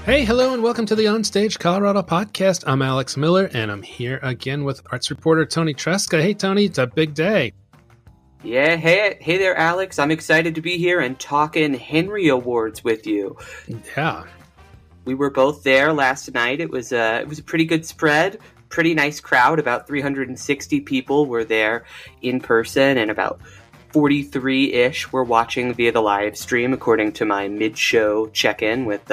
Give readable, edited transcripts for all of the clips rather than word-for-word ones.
Hey, hello, and welcome to the OnStage Colorado Podcast. I'm Alex Miller, and I'm here again with arts reporter Toni Tresca. Hey, Toni, it's a big day. Yeah, hey there, Alex. I'm excited to be here and talking Henry Awards with you. Yeah. We were both there last night. It was a pretty good spread, pretty nice crowd. About 360 people were there in person, and about 43-ish were watching via the live stream, according to my mid-show check-in with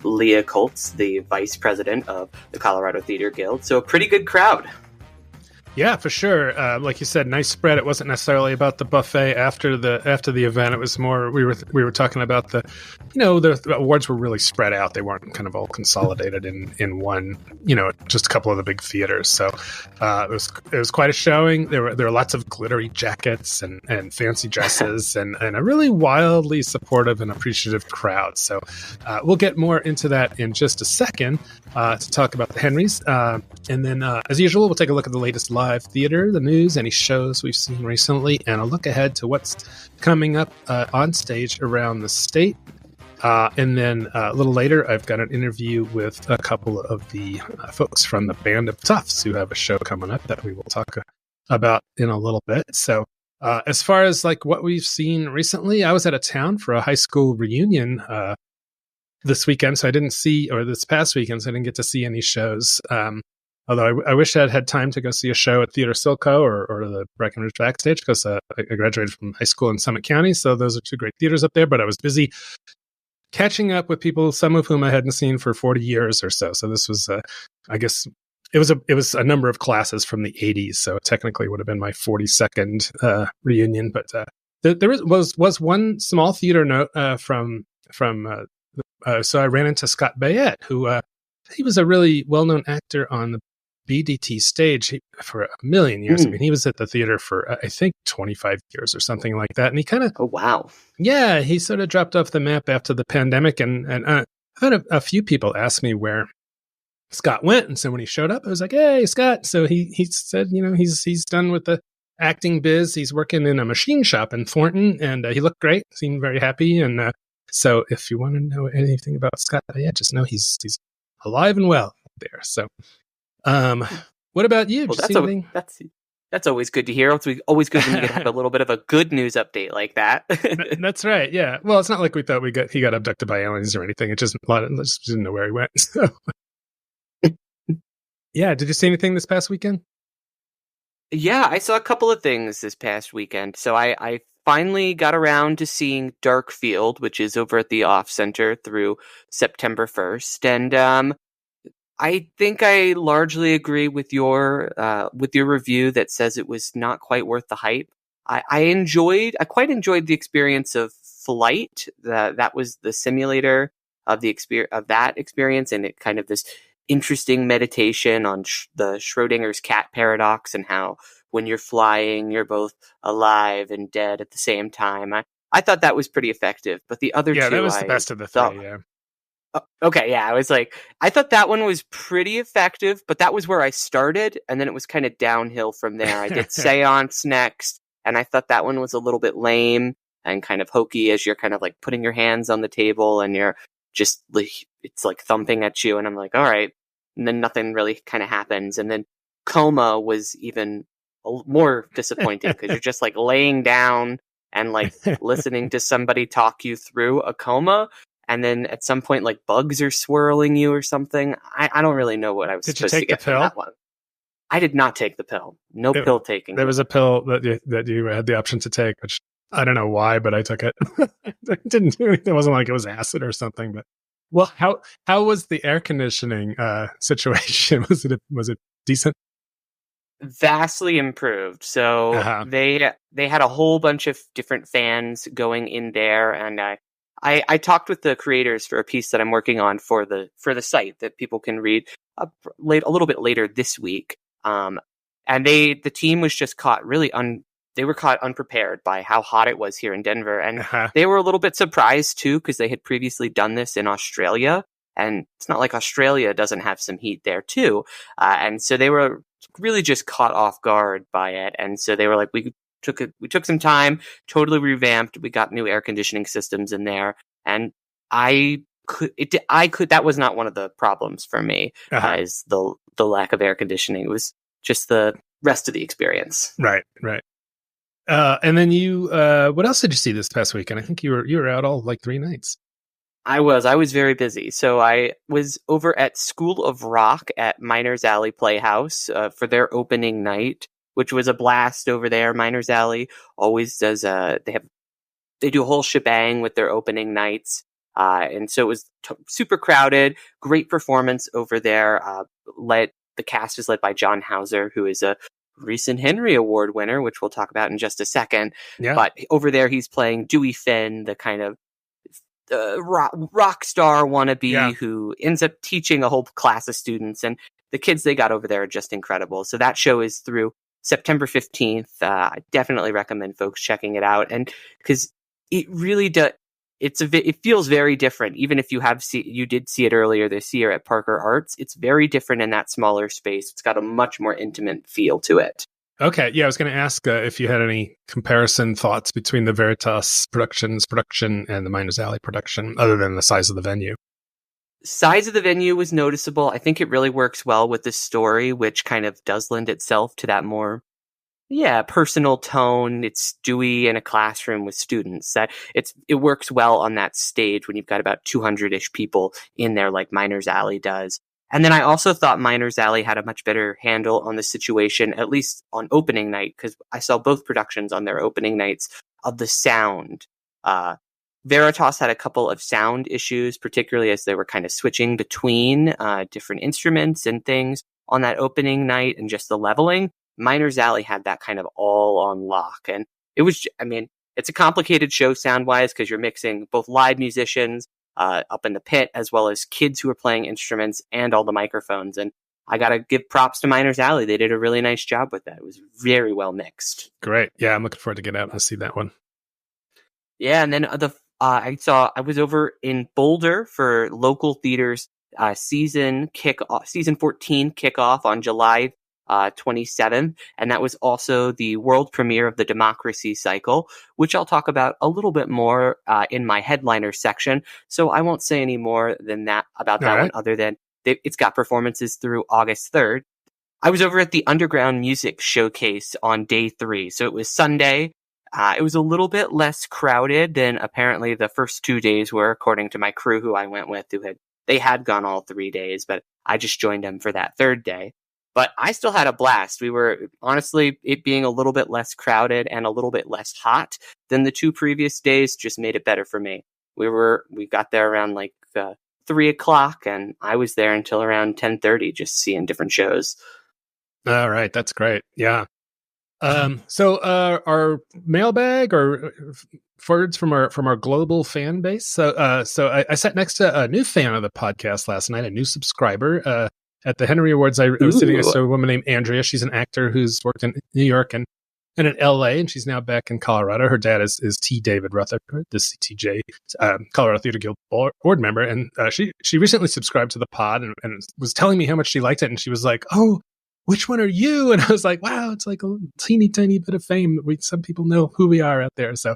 Leah Coltz, the vice president of the Colorado Theater Guild. So a pretty good crowd. Yeah, for sure. Like you said, nice spread. It wasn't necessarily about the buffet after the event. It was more we were talking about the awards were really spread out. They weren't kind of all consolidated in one. Just a couple of the big theaters. So it was quite a showing. There were lots of glittery jackets and fancy dresses and a really wildly supportive and appreciative crowd. So we'll get more into that in just a second to talk about the Henrys, and then as usual, we'll take a look at the latest live theater, the news, any shows we've seen recently, and a look ahead to what's coming up on stage around the state. And then a little later, I've got an interview with a couple of the folks from the Band of Toughs who have a show coming up that we will talk about in a little bit. So as far as like what we've seen recently, I was out of town for a high school reunion this weekend, so I didn't see, or this past weekend, so I didn't get to see any shows. Although I wish I'd had time to go see a show at Theater Silco or the Breckenridge Backstage, because I graduated from high school in Summit County, so those are two great theaters up there. But I was busy catching up with people, some of whom I hadn't seen for 40 years or so. So this was, I guess, it was a number of classes from the 80s, so it technically would have been my 42nd reunion. But there was one small theater note so I ran into Scott Bayette, who he was a really well-known actor on the BDT stage for a million years. I mean, he was at the theater for, I think, 25 years or something like that. And he kind of... Oh, wow. Yeah, he sort of dropped off the map after the pandemic. And I've had a few people ask me where Scott went. And so when he showed up, I was like, hey, Scott. So he said, he's done with the acting biz. He's working in a machine shop in Thornton. And he looked great, seemed very happy. And so if you want to know anything about Scott, just know he's alive and well there. So... what about you? Well, that's always good to hear. It's always good when you get to have a little bit of a good news update like that. That's right. Yeah. Well, it's not like we thought he got abducted by aliens or anything. It just didn't know where he went. So. Yeah. Did you see anything this past weekend? Yeah, I saw a couple of things this past weekend. So I finally got around to seeing Darkfield, which is over at the Off Center through September 1st, and I think I largely agree with your review that says it was not quite worth the hype. I quite enjoyed the experience of Flight. That was the simulator of that experience, and it kind of this interesting meditation on the Schrodinger's cat paradox and how when you're flying, you're both alive and dead at the same time. I thought that was pretty effective, but the other two, that was the best of the three. Yeah. Okay, yeah, I thought that one was pretty effective, but that was where I started, and then it was kind of downhill from there. I did Seance next, and I thought that one was a little bit lame and kind of hokey as you're kind of like putting your hands on the table and you're just like, it's like thumping at you, and I'm like, all right, and then nothing really kind of happens, and then Coma was even more disappointing because you're just like laying down and like listening to somebody talk you through a coma. And then at some point, like bugs are swirling you or something. I don't really know what I was supposed to get from that one. I did not take the pill. No pill taking. There was a pill that you had the option to take, which I don't know why, but I took it. It didn't do anything. It wasn't like it was acid or something. But well, how was the air conditioning situation? Was it decent? Vastly improved. So they had a whole bunch of different fans going in there, and I talked with the creators for a piece that I'm working on for the site that people can read a little bit later this week. And the team was just caught unprepared by how hot it was here in Denver, and they were a little bit surprised too because they had previously done this in Australia, and it's not like Australia doesn't have some heat there too. And so they were really just caught off guard by it, and so they were like, we took some time, totally revamped. We got new air conditioning systems in there, and I that was not one of the problems for me, is the lack of air conditioning. It was just the rest of the experience. Right. And then you, what else did you see this past weekend? I think you were out all like 3 nights. I was very busy. So I was over at School of Rock at Miners Alley Playhouse for their opening night, which was a blast over there. Miners Alley always does, they do a whole shebang with their opening nights. And so it was super crowded, great performance over there. The cast is led by John Hauser, who is a recent Henry Award winner, which we'll talk about in just a second. Yeah. But over there, he's playing Dewey Finn, the kind of rock star wannabe who ends up teaching a whole class of students. And the kids they got over there are just incredible. So that show is through September 15th. I definitely recommend folks checking it out. And because it really does, it feels very different. Even if you did see it earlier this year at Parker Arts, it's very different in that smaller space. It's got a much more intimate feel to it. Okay, yeah, I was going to ask if you had any comparison thoughts between the Veritas production and the Miners Alley production, other than the size of the venue. Size of the venue was noticeable. I think it really works well with the story, which kind of does lend itself to that more personal tone. It's Dewey in a classroom with students. That it works well on that stage when you've got about 200-ish people in there, like Miners Alley does. And then I also thought Miners Alley had a much better handle on the situation, at least on opening night, because I saw both productions on their opening nights, of the sound. Veritas had a couple of sound issues, particularly as they were kind of switching between different instruments and things on that opening night, and just the leveling. Miners Alley had that kind of all on lock. And it was, it's a complicated show sound-wise because you're mixing both live musicians up in the pit as well as kids who are playing instruments and all the microphones. And I got to give props to Miners Alley. They did a really nice job with that. It was very well mixed. Great. Yeah, I'm looking forward to get out and see that one. Yeah, and then I was over in Boulder for local theaters season 14 kickoff on July 27th, and that was also the world premiere of the Democracy Cycle, which I'll talk about a little bit more in my headliner section. So I won't say any more than that about that one, other than it's got performances through August 3rd. I was over at the Underground Music Showcase on day 3, so it was Sunday. It was a little bit less crowded than apparently the first 2 days were, according to my crew who I went with, they had gone all 3 days, but I just joined them for that 3rd day. But I still had a blast. We were, honestly, it being a little bit less crowded and a little bit less hot than the 2 previous days just made it better for me. We got there around 3 o'clock, and I was there until around 10:30 just seeing different shows. All right, that's great. Yeah. So our mailbag or words from our global fan base. So I sat next to a new fan of the podcast last night, a new subscriber. At the Henry Awards, I was sitting next to a woman named Andrea. She's an actor who's worked in New York and in LA, and she's now back in Colorado. Her dad is T. David Rutherford, the CTJ, Colorado Theater Guild board member. And she recently subscribed to the pod and was telling me how much she liked it. And she was like, "Oh, which one are you?" And I was like, "Wow, it's like a teeny tiny bit of fame. Some people know who we are out there." So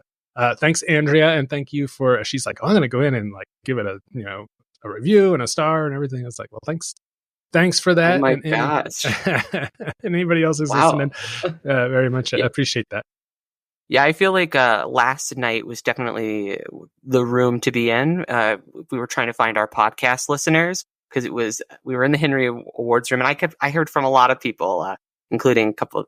thanks, Andrea. And thank you for, she's like, "I'm going to go in and give it a review and a star and everything." I was like, "Well, Thanks for that." Oh my gosh. And anybody else who's listening, very much appreciate that. Yeah, I feel like last night was definitely the room to be in. We were trying to find our podcast listeners because we were in the Henry Awards room, and I heard from a lot of people, including a couple of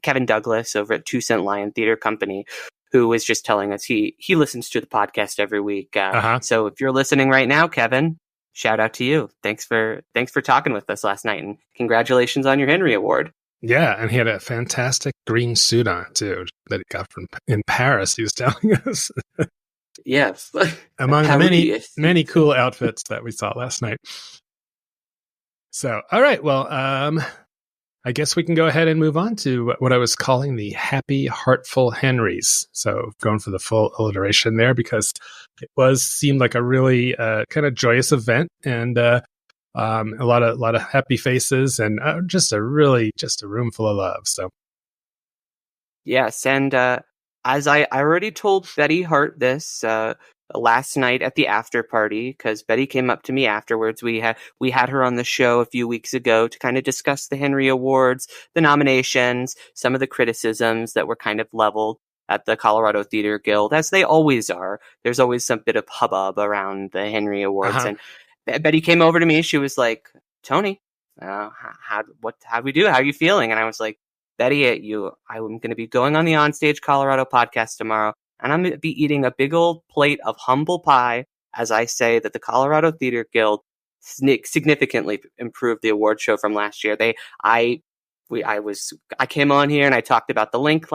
Kevin Douglas over at 2 Cent Lion Theater Company, who was just telling us he listens to the podcast every week. So if you're listening right now, Kevin, shout out to you. Thanks for talking with us last night, and congratulations on your Henry Award. Yeah, and he had a fantastic green suit on too that he got in Paris. He was telling us. Yes, among the many cool outfits that we saw last night. So, all right, well, I guess we can go ahead and move on to what I was calling the Happy Heartful Henrys. So going for the full alliteration there because it seemed like a really kind of joyous event and a lot of happy faces and just a room full of love. So yes, and as I already told Betty Hart this last night at the after party, because Betty came up to me afterwards. We had her on the show a few weeks ago to kind of discuss the Henry Awards, the nominations, some of the criticisms that were kind of leveled at the Colorado Theater Guild, as they always are. There's always some bit of hubbub around the Henry Awards. And Betty came over to me. She was like, Toni, how we do? How are you feeling? And I was like, Betty, I'm going to be going on the OnStage Colorado podcast tomorrow, and I'm going to be eating a big old plate of humble pie as I say that the Colorado Theater Guild significantly improved the award show from last year. I came on here and I talked about the length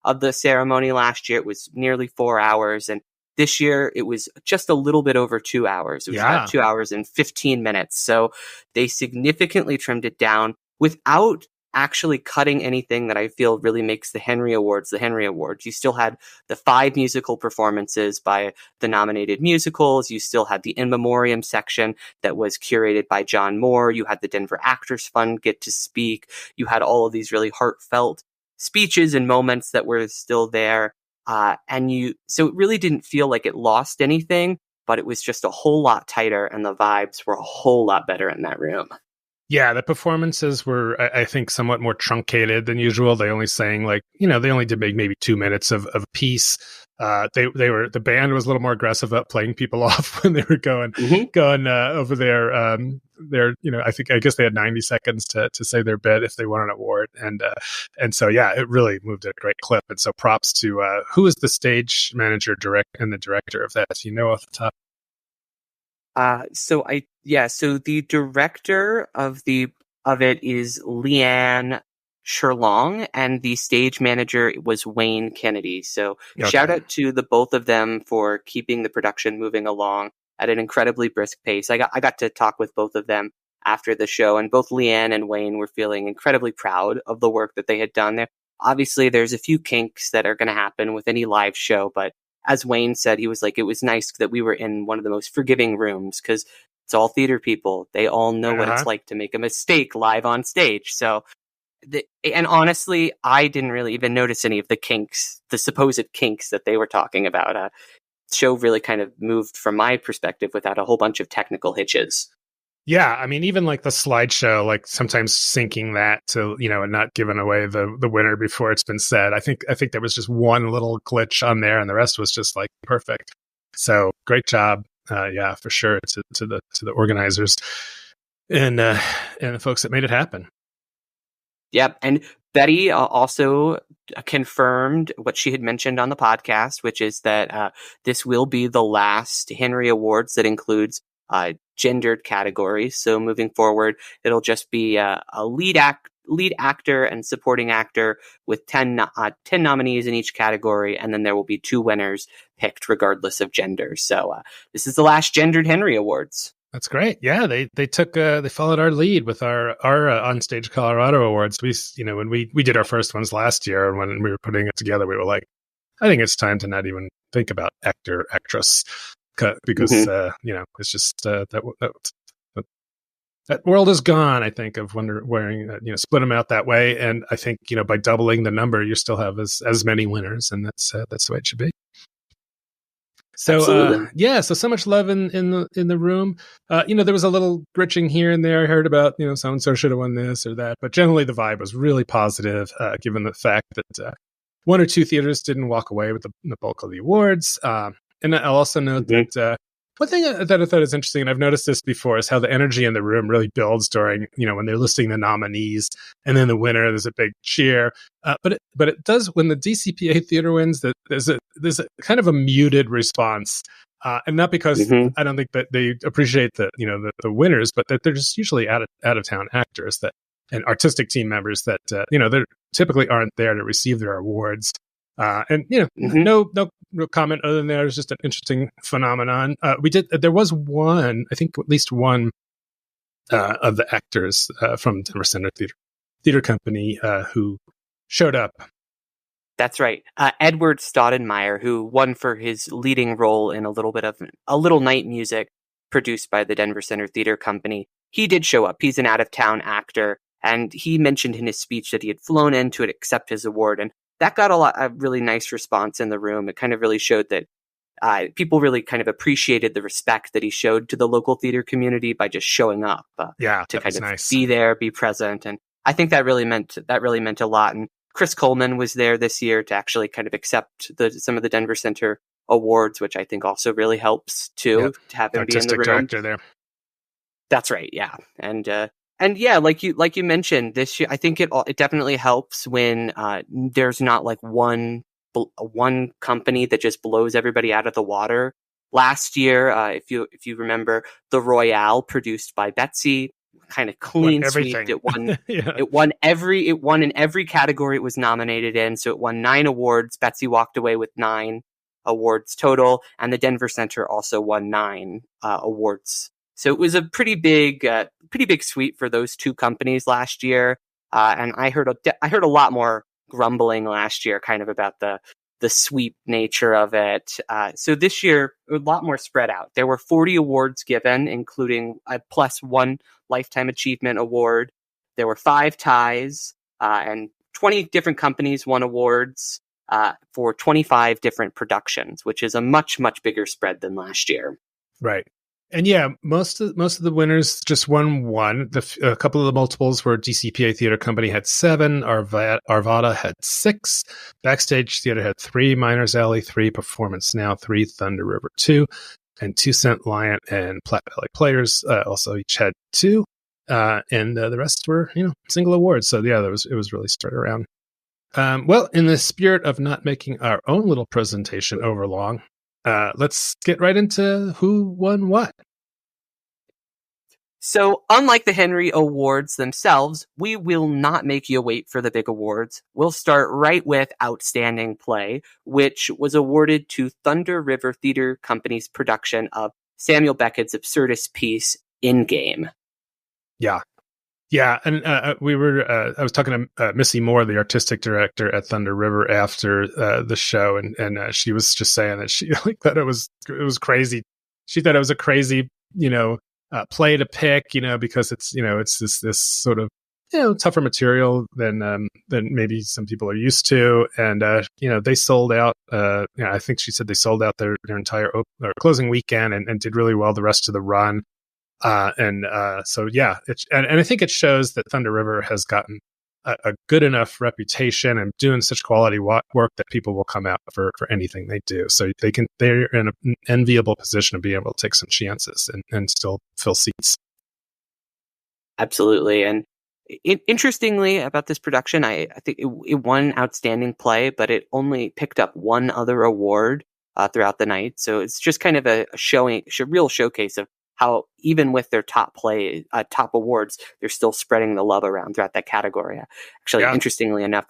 of the ceremony last year. It was nearly 4 hours, and this year it was just a little bit over 2 hours. It was about 2 hours and 15 minutes. So they significantly trimmed it down without actually cutting anything that I feel really makes the Henry Awards the Henry Awards. You still had the 5 musical performances by the nominated musicals. You still had the in memoriam section that was curated by John Moore. You had the Denver Actors Fund get to speak. You had all of these really heartfelt speeches and moments that were still there. So it really didn't feel like it lost anything, but it was just a whole lot tighter, and the vibes were a whole lot better in that room. Yeah, the performances were, I think, somewhat more truncated than usual. They only sang they only did maybe 2 minutes of a piece. The band was a little more aggressive about playing people off when they were going over there. I guess they had 90 seconds to say their bit if they won an award. And so, yeah, it really moved at a great clip. And so props to, who is the stage manager and the director of that? Do you know off the top? So the director of it is Leanne Sherlong, and the stage manager was Wayne Kennedy. So Shout out to the both of them for keeping the production moving along at an incredibly brisk pace. I got to talk with both of them after the show, and both Leanne and Wayne were feeling incredibly proud of the work that they had done there. Obviously, there's a few kinks that are going to happen with any live show, but as Wayne said, he was like, it was nice that we were in one of the most forgiving rooms because it's all theater people. They all know what it's like to make a mistake live on stage. So, and honestly, I didn't really even notice any of the kinks, the supposed kinks that they were talking about. Show really kind of moved from my perspective without a whole bunch of technical hitches. Yeah, I mean, even the slideshow, sometimes syncing that to, and not giving away the winner before it's been said. I think there was just one little glitch on there, and the rest was just perfect. So great job, yeah, for sure to the organizers and the folks that made it happen. Yep, and Betty also confirmed what she had mentioned on the podcast, which is that this will be the last Henry Awards that includes gendered categories. So moving forward, it'll just be a lead actor and supporting actor with 10 nominees in each category, and then there will be 2 winners picked regardless of gender. So this is the last gendered Henry Awards. That's great. Yeah, they followed our lead with our OnStage Colorado Awards. When we did our first ones last year, and when we were putting it together, we were like, I think it's time to not even think about actor, actress. Because it's just that world is gone. I think of wearing split them out that way, and I think by doubling the number, you still have as many winners, and that's the way it should be. So so much love in the room. There was a little gritching here and there. I heard about so and so should have won this or that, but generally the vibe was really positive, given the fact that 1 or 2 theaters didn't walk away with the bulk of the awards. And I'll also note that one thing that I thought is interesting, and I've noticed this before, is how the energy in the room really builds during, when they're listing the nominees, and then the winner, there's a big cheer. But it does when the DCPA theater wins. That there's a kind of a muted response, and not because I don't think that they appreciate the winners, but that they're just usually out of town actors and artistic team members that they typically aren't there to receive their awards. No comment other than that. It was just an interesting phenomenon. There was one, I think at least one of the actors from Denver Center Theater Company who showed up. That's right. Edward Staudenmeyer, who won for his leading role in a Little Night Music produced by the Denver Center Theater Company. He did show up. He's an out-of-town actor, and he mentioned in his speech that he had flown in to accept his award, and that got a really nice response in the room. It kind of really showed that people really kind of appreciated the respect that he showed to the local theater community by just showing up to kind of nice. Be there, be present. And I think that really meant a lot. And Chris Coleman was there this year to actually kind of accept some of the Denver Center awards, which I think also really helps too, to have him be in the room. Director there. That's right. Yeah. And yeah, like you mentioned this year, I think it definitely helps when there's not like one company that just blows everybody out of the water. Last year, if you remember, the Royale, produced by Betsy, kind of clean sweep. It won. It won in every category it was nominated in. So it won 9 awards. Betsy walked away with 9 awards total, and the Denver Center also won 9 awards. So it was a pretty big sweep for those 2 companies last year. And I heard a lot more grumbling last year, kind of about the sweep nature of it. So this year, a lot more spread out. There were 40 awards given, including a plus 1 Lifetime Achievement Award. There were 5 ties, and 20 different companies won awards for 25 different productions, which is a much, much bigger spread than last year. Right. And yeah, most of the winners just won one. A couple of the multiples were DCPA Theater Company had 7, Arvada had 6, Backstage Theater had 3, Miners Alley 3, Performance Now 3, Thunder River 2, and 2 Cent Lion and Platte Valley Players also each had 2, and the rest were single awards. So yeah, it was really spread around. Well, in the spirit of not making our own little presentation overlong, let's get right into who won what. So, unlike the Henry Awards themselves, we will not make you wait for the big awards. We'll start right with Outstanding Play, which was awarded to Thunder River Theater Company's production of Samuel Beckett's absurdist piece, In Game. Yeah. Yeah, and I was talking to Missy Moore, the artistic director at Thunder River, after the show, and she was just saying that she thought it was crazy. She thought it was a crazy, play to pick, because it's this sort of tougher material than maybe some people are used to, and they sold out. I think she said they sold out their entire closing weekend and did really well the rest of the run. So yeah, and I think it shows that Thunder River has gotten a good enough reputation and doing such quality work that people will come out for anything they do. So they're in an enviable position to be able to take some chances and still fill seats. Absolutely. And interestingly about this production, I think it won Outstanding Play, but it only picked up 1 other award throughout the night. So it's just kind of a real showcase of how even with their top awards, they're still spreading the love around throughout that category. Actually, Interestingly enough,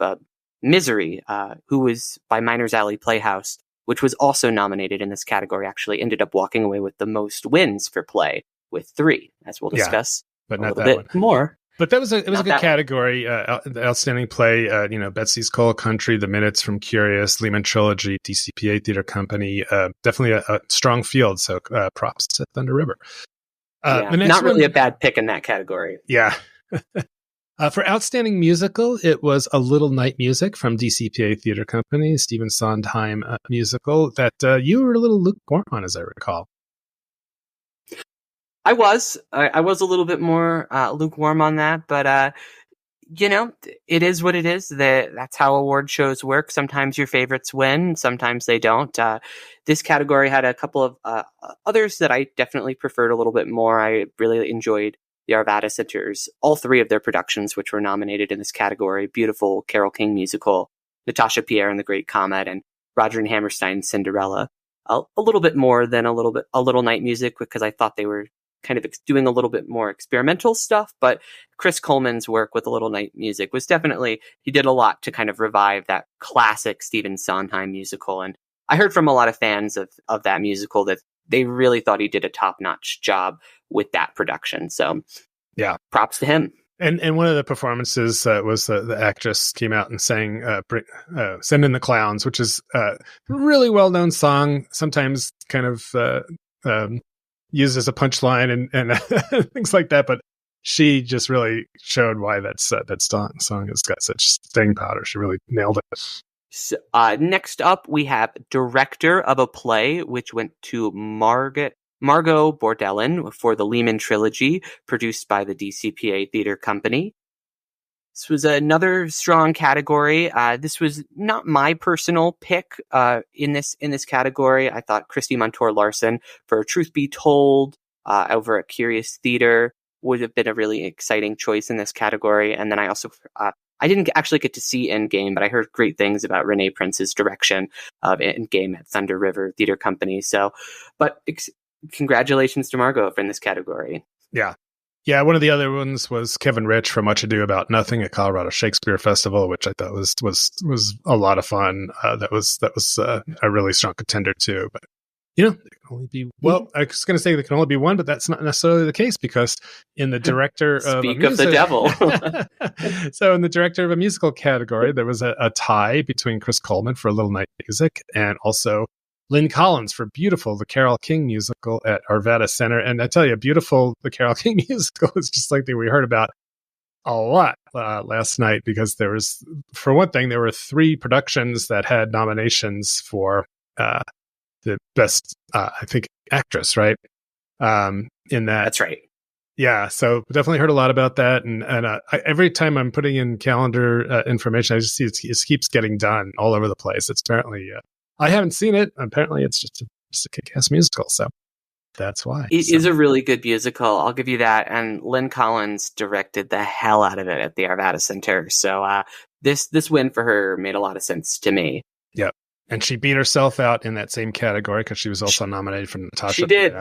Misery, who was by Miners Alley Playhouse, which was also nominated in this category, actually ended up walking away with the most wins for play with 3, as we'll discuss but a not little bit more. But it was a good category. The Outstanding Play, Betsy's Coal Country, The Minutes from Curious, Lehman Trilogy, DCPA Theater Company. Definitely a strong field. So props to Thunder River. Not really a bad pick in that category. Yeah. For Outstanding Musical, it was A Little Night Music from DCPA Theater Company, Stephen Sondheim musical that you were a little lukewarm on, as I recall. I was a little bit more lukewarm on that, but it is what it is. That's how award shows work. Sometimes your favorites win, sometimes they don't. This category had a couple of others that I definitely preferred a little bit more. I really enjoyed the Arvada Center's all 3 of their productions, which were nominated in this category: Beautiful, Carole King Musical, Natasha Pierre and the Great Comet, and Roger and Hammerstein's Cinderella. A little bit more than A Little Night Music, because I thought they were kind of doing a little bit more experimental stuff, but Chris Coleman's work with A Little Night Music was definitely, he did a lot to kind of revive that classic Stephen Sondheim musical. And I heard from a lot of fans of that musical that they really thought he did a top-notch job with that production. So yeah, props to him. And one of the performances was the actress came out and sang Send in the Clowns, which is a really well-known song, sometimes kind of used as a punchline and things like that, but she just really showed why that song has got such staying power. She really nailed it. So, next up, we have director of a play, which went to Margot Bordelon for the Lehman Trilogy, produced by the DCPA Theater Company. This was another strong category. This was not my personal pick in this category. I thought Christy Montour Larson for Truth Be Told over at Curious Theater would have been a really exciting choice in this category. And then I also I didn't actually get to see Endgame, but I heard great things about Renee Prince's direction of Endgame at Thunder River Theater Company. So, but congratulations to Margot in this category. Yeah. Yeah, one of the other ones was Kevin Rich from Much Ado About Nothing at Colorado Shakespeare Festival, which I thought was a lot of fun. That was a really strong contender too. But there can only be I was going to say there can only be one, but that's not necessarily the case, because in the director Speak of the devil. So in the director of a musical category, there was a tie between Chris Coleman for Little Night Music and also Lynn Collins for Beautiful, the Carole King musical at Arvada Center. And I tell you, Beautiful, the Carole King musical is just like we heard about a lot last night, because there was, for one thing, there were 3 productions that had nominations for the best, I think, actress, right? In that. That's right. Yeah, so definitely heard a lot about that. And every time I'm putting in calendar information, I just see it keeps getting done all over the place. It's apparently... I haven't seen it. Apparently, it's just a kick-ass musical, so that's why. It is a really good musical. I'll give you that. And Lynn Collins directed the hell out of it at the Arvada Center. So this win for her made a lot of sense to me. Yep. And she beat herself out in that same category because she was also nominated for Natasha. She did.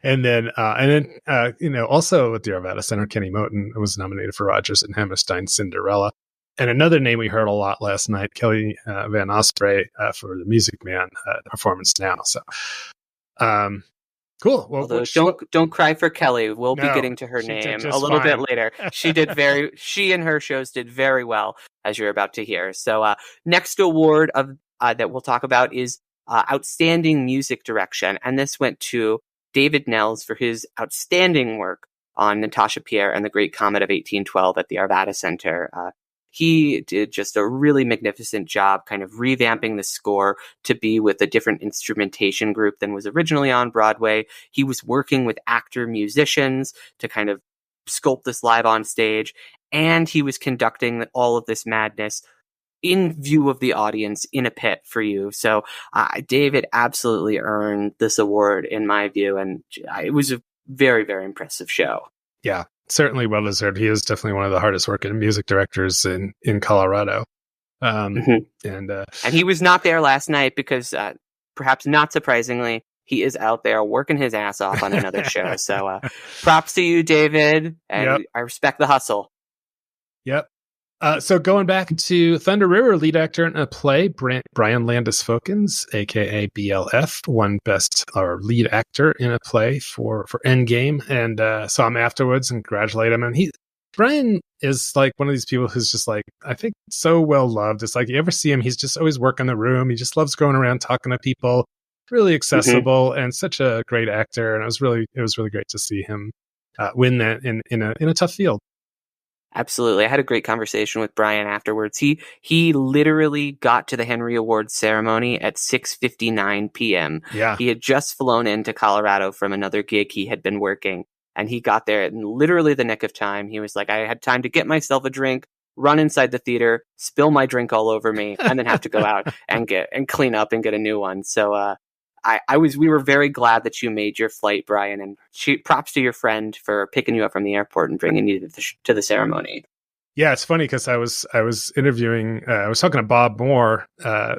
And then, also at the Arvada Center, Kenny Moten was nominated for Rodgers and Hammerstein's Cinderella. And another name we heard a lot last night, Kelly Van Osprey for The Music Man performance now. So, cool. Well, don't cry for Kelly. We'll be getting to her name a little bit later. She and her shows did very well, as you're about to hear. So, next award that we'll talk about is Outstanding Music Direction. And this went to David Nels for his outstanding work on Natasha Pierre and the Great Comet of 1812 at the Arvada Center. He did just a really magnificent job kind of revamping the score to be with a different instrumentation group than was originally on Broadway. He was working with actor-musicians to kind of sculpt this live on stage, and he was conducting all of this madness in view of the audience in a pit for you. So David absolutely earned this award in my view, and it was a very, very impressive show. Yeah. Certainly well deserved. He is definitely one of the hardest working music directors in Colorado. And he was not there last night because, perhaps not surprisingly, he is out there working his ass off on another show. So props to you, David. And I respect the hustle. Yep. So going back to Thunder River, lead actor in a play, Brian Landis Fokins, aka BLF, won best or lead actor in a play for Endgame, and saw him afterwards and congratulated him. And Brian is like one of these people who's just like, I think, so well loved. It's like you ever see him, he's just always working the room. He just loves going around talking to people. Really accessible and such a great actor. And it was really great to see him win that in a tough field. Absolutely. I had a great conversation with Brian afterwards. He literally got to the Henry Awards ceremony at 6:59 p.m. Yeah. He had just flown into Colorado from another gig he had been working, and he got there in literally the nick of time. He was like, I had time to get myself a drink, run inside the theater, spill my drink all over me, and then have to go out and clean up and get a new one. So we were very glad that you made your flight, Brian, and props to your friend for picking you up from the airport and bringing you to the ceremony. Yeah, it's funny because I was interviewing, I was talking to Bob Moore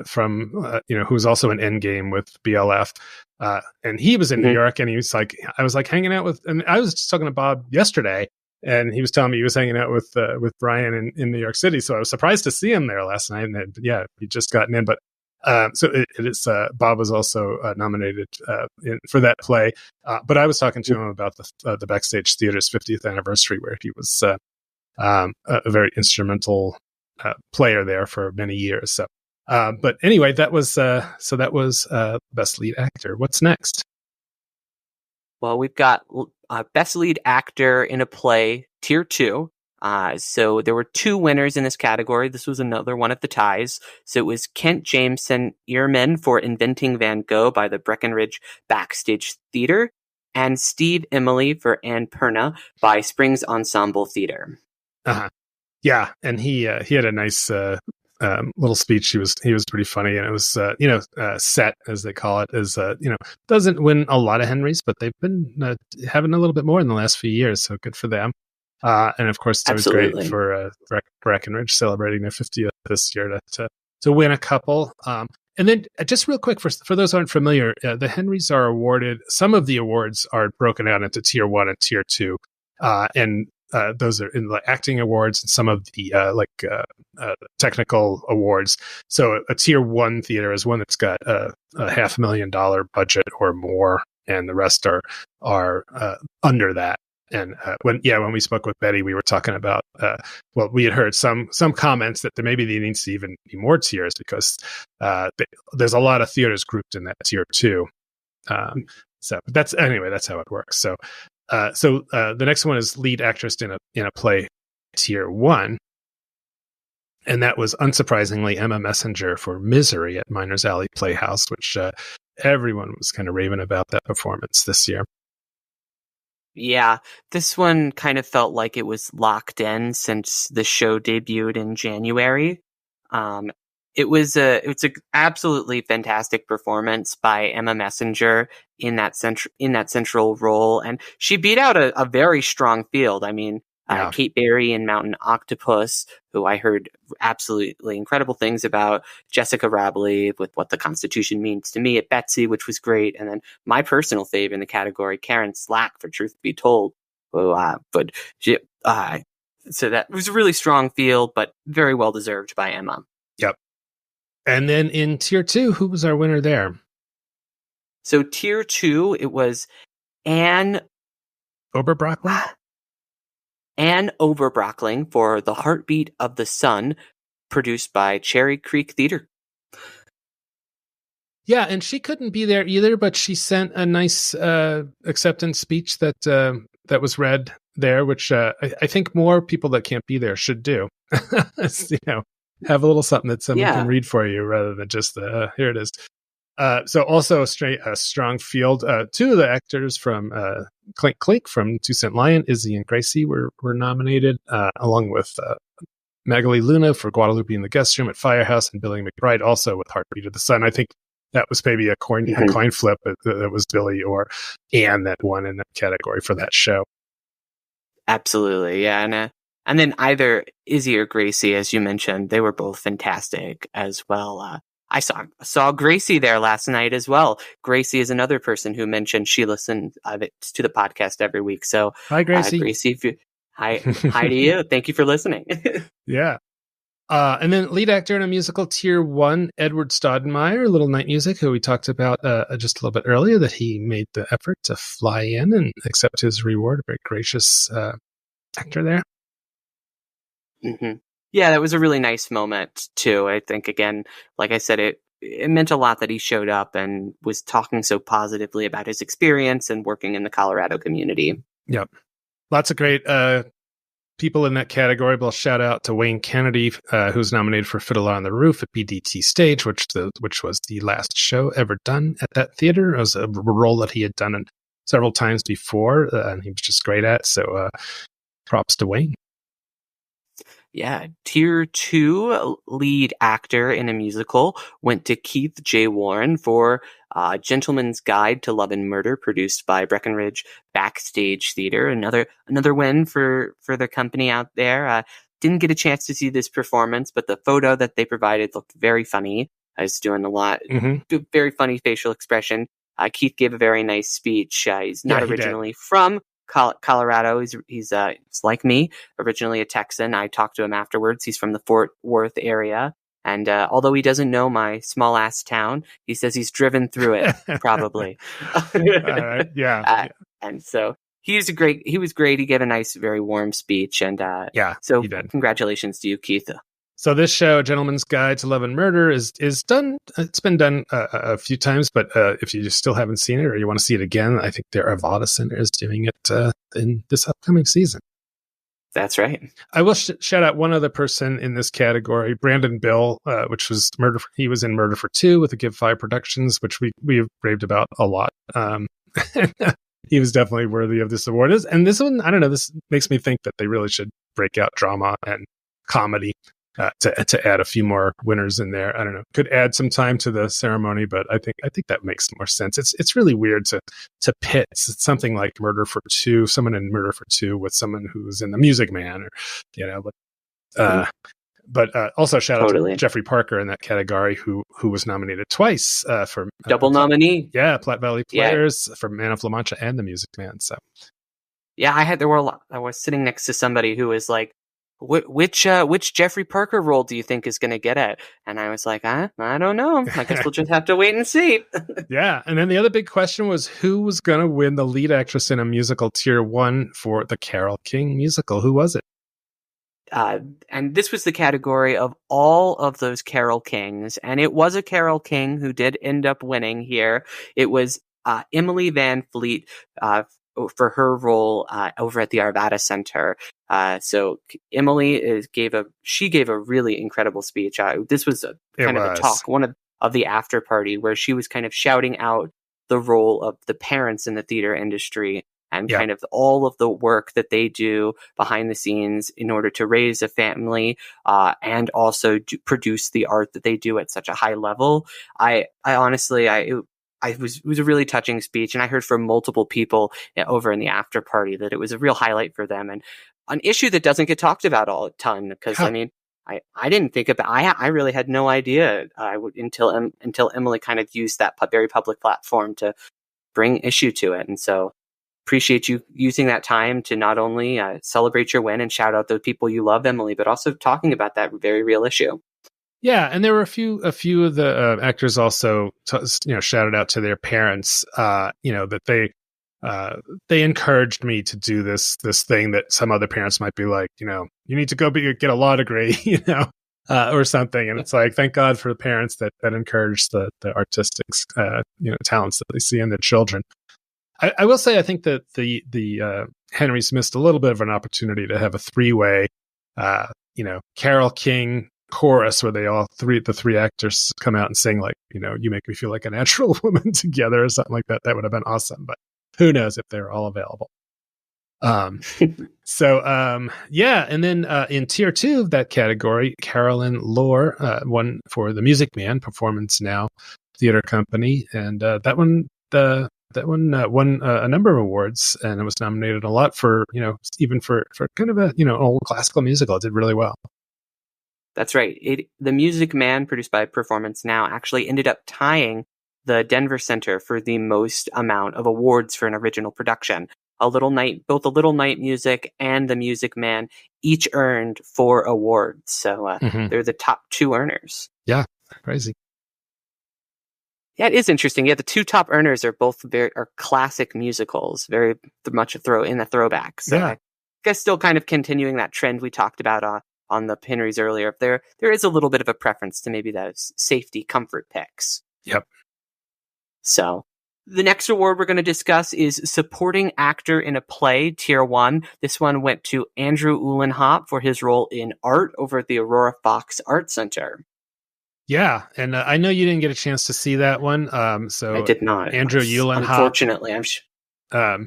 from who's also an Endgame with BLF, and he was in New York, and he was like, I was like hanging out with, and I was just talking to Bob yesterday, and he was telling me he was hanging out with Brian in New York City, so I was surprised to see him there last night, and he just gotten in, but. So it is. Bob was also nominated for that play, but I was talking to him about the Backstage Theater's 50th anniversary, where he was a very instrumental player there for many years. So, but anyway, that was best lead actor. What's next? Well, we've got best lead actor in a play, Tier 2. So there were 2 winners in this category. This was another one of the ties. So it was Kent Jameson Ehrman for Inventing Van Gogh by the Breckenridge Backstage Theater, and Steve Emily for Annapurna by Springs Ensemble Theater. Yeah, and he had a nice little speech. He was pretty funny, and it was set, as they call it, is doesn't win a lot of Henrys, but they've been having a little bit more in the last few years, so good for them. And of course, it was great for Breckenridge celebrating their 50th this year to win a couple. And then just real quick, for those who aren't familiar, the Henrys are awarded. Some of the awards are broken out into tier 1 and tier 2, and those are in the acting awards and some of the technical awards. So a tier 1 theater is one that's got a $500,000 budget or more, and the rest are under that. And when we spoke with Betty, we were talking about we had heard some comments that there needs to even be more tiers, because there's a lot of theaters grouped in that tier 2. But that's how it works. So the next one is lead actress in a play, tier 1, and that was unsurprisingly Emma Messenger for Misery at Miners Alley Playhouse, which everyone was kind of raving about that performance this year. Yeah, this one kind of felt like it was locked in since the show debuted in January. It's a absolutely fantastic performance by Emma Messenger in that central role, and she beat out a very strong field. I mean, Kate Barry in Mountain Octopus, who I heard absolutely incredible things about, Jessica Rabley with What the Constitution Means to Me at Betsy, which was great, and then my personal fave in the category, Karen Slack for Truth Be Told. So that was a really strong field, but very well deserved by Emma. Yep. And then in tier 2, who was our winner there? So tier 2, it was Anne Oberbrockling? Anne Overbrockling for The Heartbeat of the Sun, produced by Cherry Creek Theater. Yeah, and she couldn't be there either, but she sent a nice acceptance speech that was read there, which I think more people that can't be there should do. Have a little something that someone can read for you rather than just here it is. So also a strong field. 2 of the actors from Clink Clink from 2 Cent Lion, Izzy and Gracie, were nominated, along with Magali Luna for Guadalupe in the Guest Room at Firehouse, and Billy McBride also with Heartbeat of the Sun. I think that was maybe a coin flip. That was Billy or Anne that won in that category for that show. Absolutely, yeah. And then either Izzy or Gracie, as you mentioned, they were both fantastic as well. I saw Gracie there last night as well. Gracie is another person who mentioned she listens to the podcast every week. So hi, Gracie. Gracie, hi to you. Thank you for listening. Yeah. And then lead actor in a musical, tier 1, Edward Staudenmeyer, Little Night Music, who we talked about just a little bit earlier, that he made the effort to fly in and accept his reward. A very gracious actor there. Mm-hmm. Yeah, that was a really nice moment, too. I think, again, like I said, it meant a lot that he showed up and was talking so positively about his experience and working in the Colorado community. Yep. Lots of great people in that category. But I'll shout out to Wayne Kennedy, who's nominated for Fiddler on the Roof at BDT Stage, which was the last show ever done at that theater. It was a role that he had done several times before, and he was just great at. So props to Wayne. Yeah, tier 2 lead actor in a musical went to Keith J. Warren for Gentleman's Guide to Love and Murder, produced by Breckenridge Backstage Theater. Another win for the company out there. Didn't get a chance to see this performance, but the photo that they provided looked very funny. I was doing a lot, very funny facial expression. Keith gave a very nice speech. He's not originally from Colorado. He's like me, originally a Texan. I talked to him afterwards. He's from the Fort Worth area, and although he doesn't know my small ass town, he says he's driven through it probably. Yeah. And so he was great. He gave a nice, very warm speech, and so congratulations to you, Keith. So this show, Gentleman's Guide to Love and Murder, is done. It's been done a few times, but if you still haven't seen it or you want to see it again, I think their Arvada Center is doing it in this upcoming season. That's right. I will shout out one other person in this category, Brandon Bill, which was he was in Murder for Two with the Give 5 Productions, which we've raved about a lot. He was definitely worthy of this award. And this one, I don't know, this makes me think that they really should break out drama and comedy to add a few more winners in there. I don't know, could add some time to the ceremony, but I think that makes more sense. It's really weird to pit something like Murder for Two, someone in Murder for Two with someone who's in The Music Man, or but also shout out to Jeffrey Parker in that category, who was nominated twice for double nominee. Yeah, Platte Valley Players for Man of La Mancha and The Music Man. So yeah, I was sitting next to somebody who was like, which Jeffrey Parker role do you think is going to get it? And I was like, I don't know. I guess we'll just have to wait and see. Yeah. And then the other big question was who was going to win the lead actress in a musical Tier 1 for the Carole King musical? Who was it? And this was the category of all of those Carole Kings. And it was a Carole King who did end up winning here. It was Emily Van Fleet for her role over at the Arvada Center. So Emily gave a really incredible speech. This was a talk, one of the after party, where she was kind of shouting out the role of the parents in the theater industry and kind of all of the work that they do behind the scenes in order to raise a family and also produce the art that they do at such a high level. I honestly, it was a really touching speech, and I heard from multiple people over in the after party that it was a real highlight for them, and an issue that doesn't get talked about all the time. Because I mean, I didn't think about. I really had no idea until Emily kind of used that very public platform to bring issue to it, and so appreciate you using that time to not only celebrate your win and shout out the people you love, Emily, but also talking about that very real issue. Yeah, and there were a few of the actors also, shouted out to their parents, that they encouraged me to do this thing that some other parents might be like, you need to go get a law degree, or something. And it's like, thank God for the parents that encourage the artistic, talents that they see in their children. I will say, I think that the Henrys missed a little bit of an opportunity to have a 3-way, Carole King chorus where the three actors come out and sing like, you make me feel like a natural woman together or something like that. That would have been awesome, but who knows if they're all available. And then in Tier 2 of that category, Carolyn Lohr won for The Music Man, Performance Now Theater Company, and that one won a number of awards, and it was nominated a lot for even for kind of a old classical musical. It did really well. That's right. The Music Man, produced by Performance Now, actually ended up tying the Denver Center for the most amount of awards for an original production. Both A Little Night Music and The Music Man each earned 4 awards. So they're the top 2 earners. Yeah, crazy. Yeah, it is interesting. Yeah, the 2 top earners are both are classic musicals, very much in the throwback. So I guess still kind of continuing that trend we talked about on the Henrys earlier. There is a little bit of a preference to maybe those safety comfort picks. Yep. So the next award we're going to discuss is Supporting Actor in a Play, Tier 1. This one went to Andrew Uhlenhop for his role in Art over at the Aurora Fox Art Center. Yeah, and I know you didn't get a chance to see that one. So I did not. Andrew Uhlenhop. Unfortunately, I'm sure.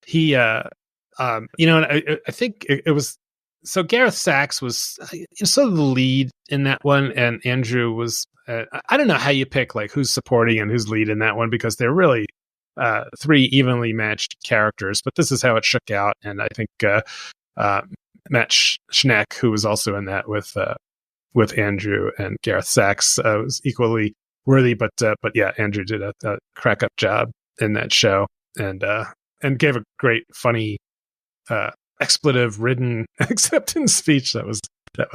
He, and I think it was. So Gareth Sachs was sort of the lead in that one, and Andrew was. I don't know how you pick like who's supporting and who's lead in that one, because they're really 3 evenly matched characters. But this is how it shook out, and I think Matt Schneck, who was also in that with Andrew and Gareth Sachs, was equally worthy. But yeah, Andrew did a crack up job in that show, and gave a great, funny. Expletive-ridden acceptance speech that was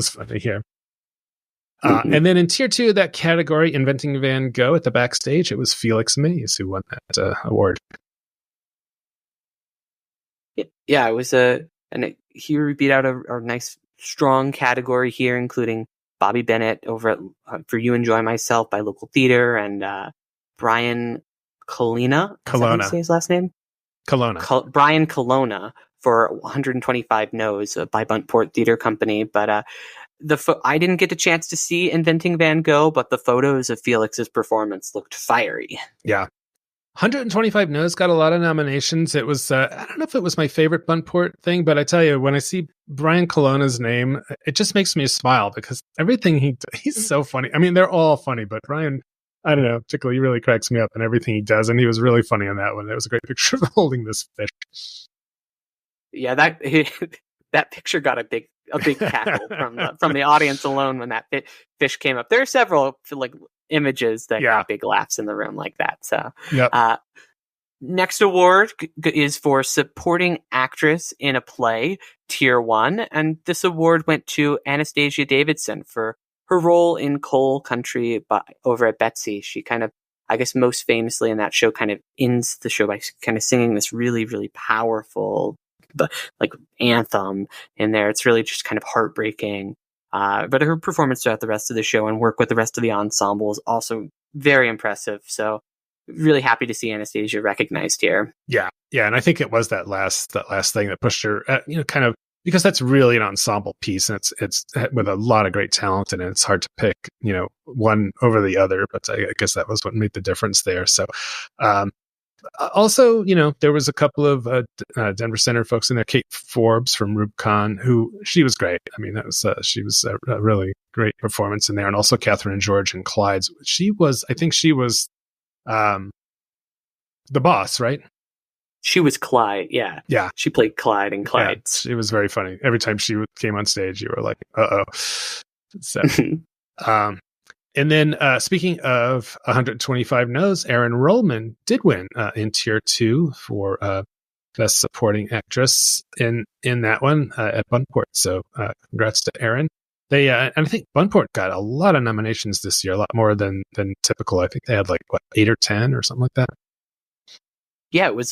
fun to hear. And then in Tier 2 of that category, Inventing Van Gogh, at the backstage, it was Felix Mays who won that award. Yeah, it was here we beat out a nice, strong category here, including Bobby Bennett over at For You Enjoy Myself by Local Theater, and Brian Colonna. Is that how you say his last name? Colonna. Brian Colonna for 125 No's by Buntport Theatre Company. But I didn't get a chance to see Inventing Van Gogh, but the photos of Felix's performance looked fiery. Yeah. 125 No's got a lot of nominations. It was, I don't know if it was my favorite Buntport thing, but I tell you, when I see Brian Colonna's name, it just makes me smile because everything he's so funny. I mean, they're all funny, but Brian, I don't know, particularly, he really cracks me up in everything he does. And he was really funny on that one. That was a great picture of him holding this fish. Yeah, that picture got a big cackle from the audience alone when that fish came up. There are several images that got big laughs in the room like that. So, next award is for supporting actress in a play, Tier 1, and this award went to Anastasia Davidson for her role in Coal Country over at Betsy. She kind of, I guess most famously in that show, kind of ends the show by kind of singing this really, really powerful anthem in there. It's really just kind of heartbreaking. But her performance throughout the rest of the show and work with the rest of the ensemble is also very impressive. So really happy to see Anastasia recognized here. Yeah. And I think it was that last thing that pushed her, kind of, because that's really an ensemble piece, and it's with a lot of great talent, and it's hard to pick, one over the other. But I guess that was what made the difference there. So, also, there was a couple of Denver Center folks in there. Kate Forbes from Rubicon, who she was great. I mean, she was a really great performance in there, and also Catherine George and Clyde's. I think she was the boss, right? She was Clyde, yeah. Yeah. She played Clyde and Clyde. Yeah, it was very funny. Every time she came on stage, you were like, uh-oh. So, and then speaking of 125 No's, Erin Rollman did win in Tier 2 for Best Supporting Actress in that one at Buntport. So congrats to Erin. They and I think Buntport got a lot of nominations this year, a lot more than typical. I think they had 8 or 10 or something like that. Yeah, it was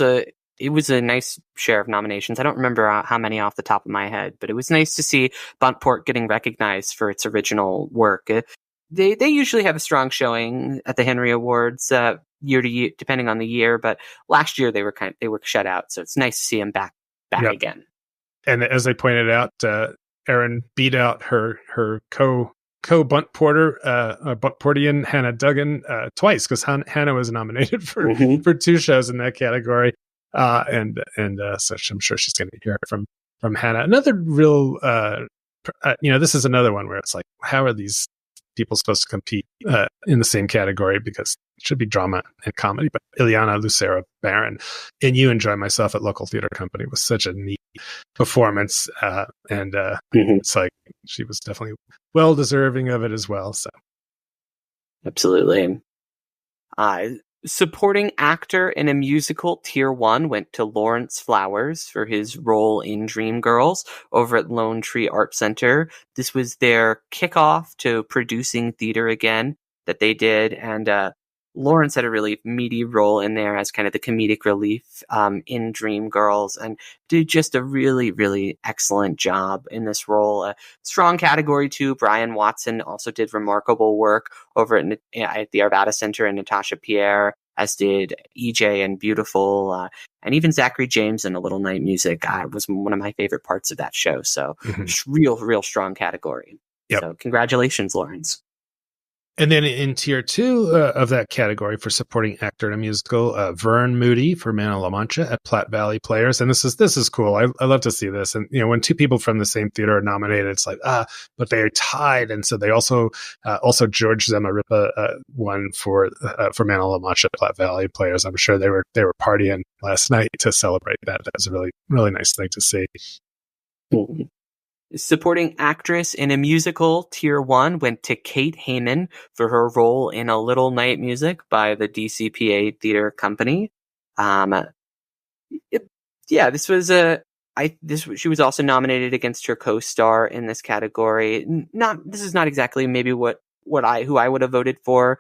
a nice share of nominations. I don't remember how many off the top of my head, but it was nice to see Buntport getting recognized for its original work. They usually have a strong showing at the Henry Awards year to year, depending on the year. But last year they were shut out, so it's nice to see them back again. And as I pointed out, Erin beat out her co-Buntporter, Buntportian Hannah Duggan twice, because Hannah was nominated for 2 shows in that category. And so I'm sure she's going to hear it from Hannah. Another real, this is another one where it's like, how are these people supposed to compete in the same category? Because it should be drama and comedy. But Ileana Lucero Barron in You Enjoy Myself at Local Theatre Company was such a neat performance. It's like she was definitely well deserving of it as well. So, absolutely. Supporting actor in a musical, Tier 1 went to Lawrence Flowers for his role in Dreamgirls over at Lone Tree Art Center. This was their kickoff to producing theater again that they did, and Lawrence had a really meaty role in there as kind of the comedic relief in Dreamgirls, and did just a really, really excellent job in this role. Strong category too. Brian Watson also did remarkable work over at the Arvada Center, and Natasha Pierre, as did EJ and Beautiful, and even Zachary James in A Little Night Music was one of my favorite parts of that show. So just real strong category. Yep. So congratulations, Lawrence. And then in Tier 2 of that category for supporting actor in a musical, Vern Moody for Man of La Mancha at Platte Valley Players. And this is cool. I love to see this. And when 2 people from the same theater are nominated, it's like but they are tied. And so they also George Zamaripa won for Man of La Mancha at Platte Valley Players. I'm sure they were partying last night to celebrate that. That was a really, really nice thing to see. Mm-hmm. Supporting actress in a musical, Tier 1 went to Kate Heyman for her role in A Little Night Music by the DCPA Theatre Company. She was also nominated against her co-star in this category. This is not exactly maybe who I would have voted for.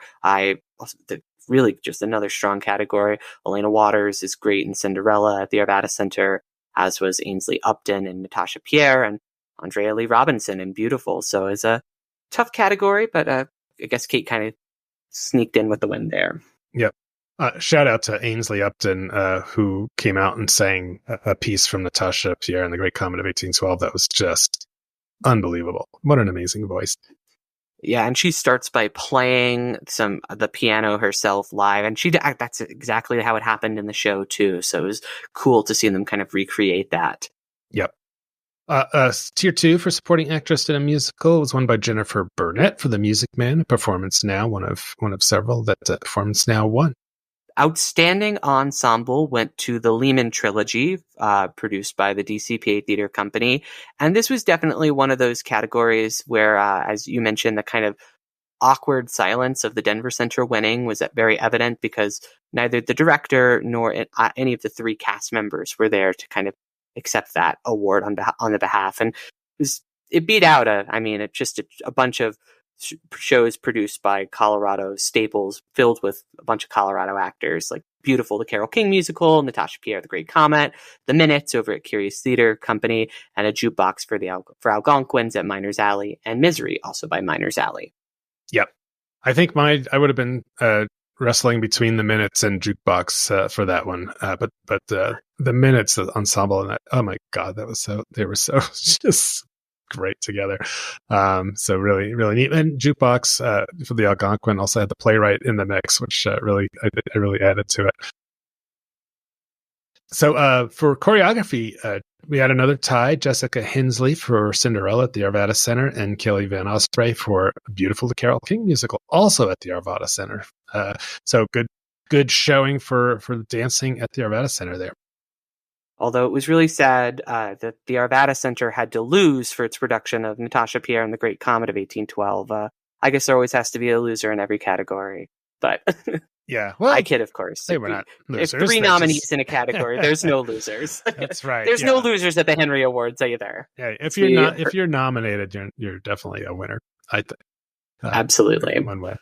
Really just another strong category. Elena Waters is great in Cinderella at the Arvada Center, as was Ainsley Upton and Natasha Pierre, and Andrea Lee Robinson in Beautiful. So it's a tough category, but I guess Kate kind of sneaked in with the win there. Yep. Shout out to Ainsley Upton, who came out and sang a piece from Natasha Pierre and the Great Comet of 1812 that was just unbelievable. What an amazing voice. Yeah, and she starts by playing the piano herself live, and that's exactly how it happened in the show too. So it was cool to see them kind of recreate that. Yep. Tier 2 for supporting actress in a musical was won by Jennifer Burnett for The Music Man, a Performance Now, one of several that Performance Now won. Outstanding ensemble went to the Lehman Trilogy, produced by the DCPA Theater Company. And this was definitely one of those categories where, as you mentioned, the kind of awkward silence of the Denver Center winning was very evident because neither the director nor any of the three cast members were there to kind of accept that award on the behalf. And it beat out just a bunch of shows produced by Colorado staples filled with a bunch of Colorado actors like Beautiful, the Carole King musical, Natasha Pierre, the Great Comet, The Minutes over at Curious Theater Company, and a jukebox for Algonquins at Miners Alley, and Misery, also by Miners Alley. Yep. I think I would have been wrestling between The Minutes and Jukebox for that one. But The Minutes, the ensemble, and that, oh my God, they were so just great together. So really, really neat. And Jukebox for the Algonquin also had the playwright in the mix, which really added to it. So for choreography, we had another tie, Jessica Hensley for Cinderella at the Arvada Center, and Kelly Van Osprey for Beautiful, the Carole King musical, also at the Arvada Center. So good showing for the dancing at the Arvada Center there. Although it was really sad that the Arvada Center had to lose for its production of Natasha Pierre and the Great Comet of 1812. I guess there always has to be a loser in every category. But yeah, well, I kid, of course. They were not losers. If three nominees in a category, there's no losers. That's right. There's no losers at the Henry Awards either. Yeah, if you're nominated, you're definitely a winner. I think absolutely in one way.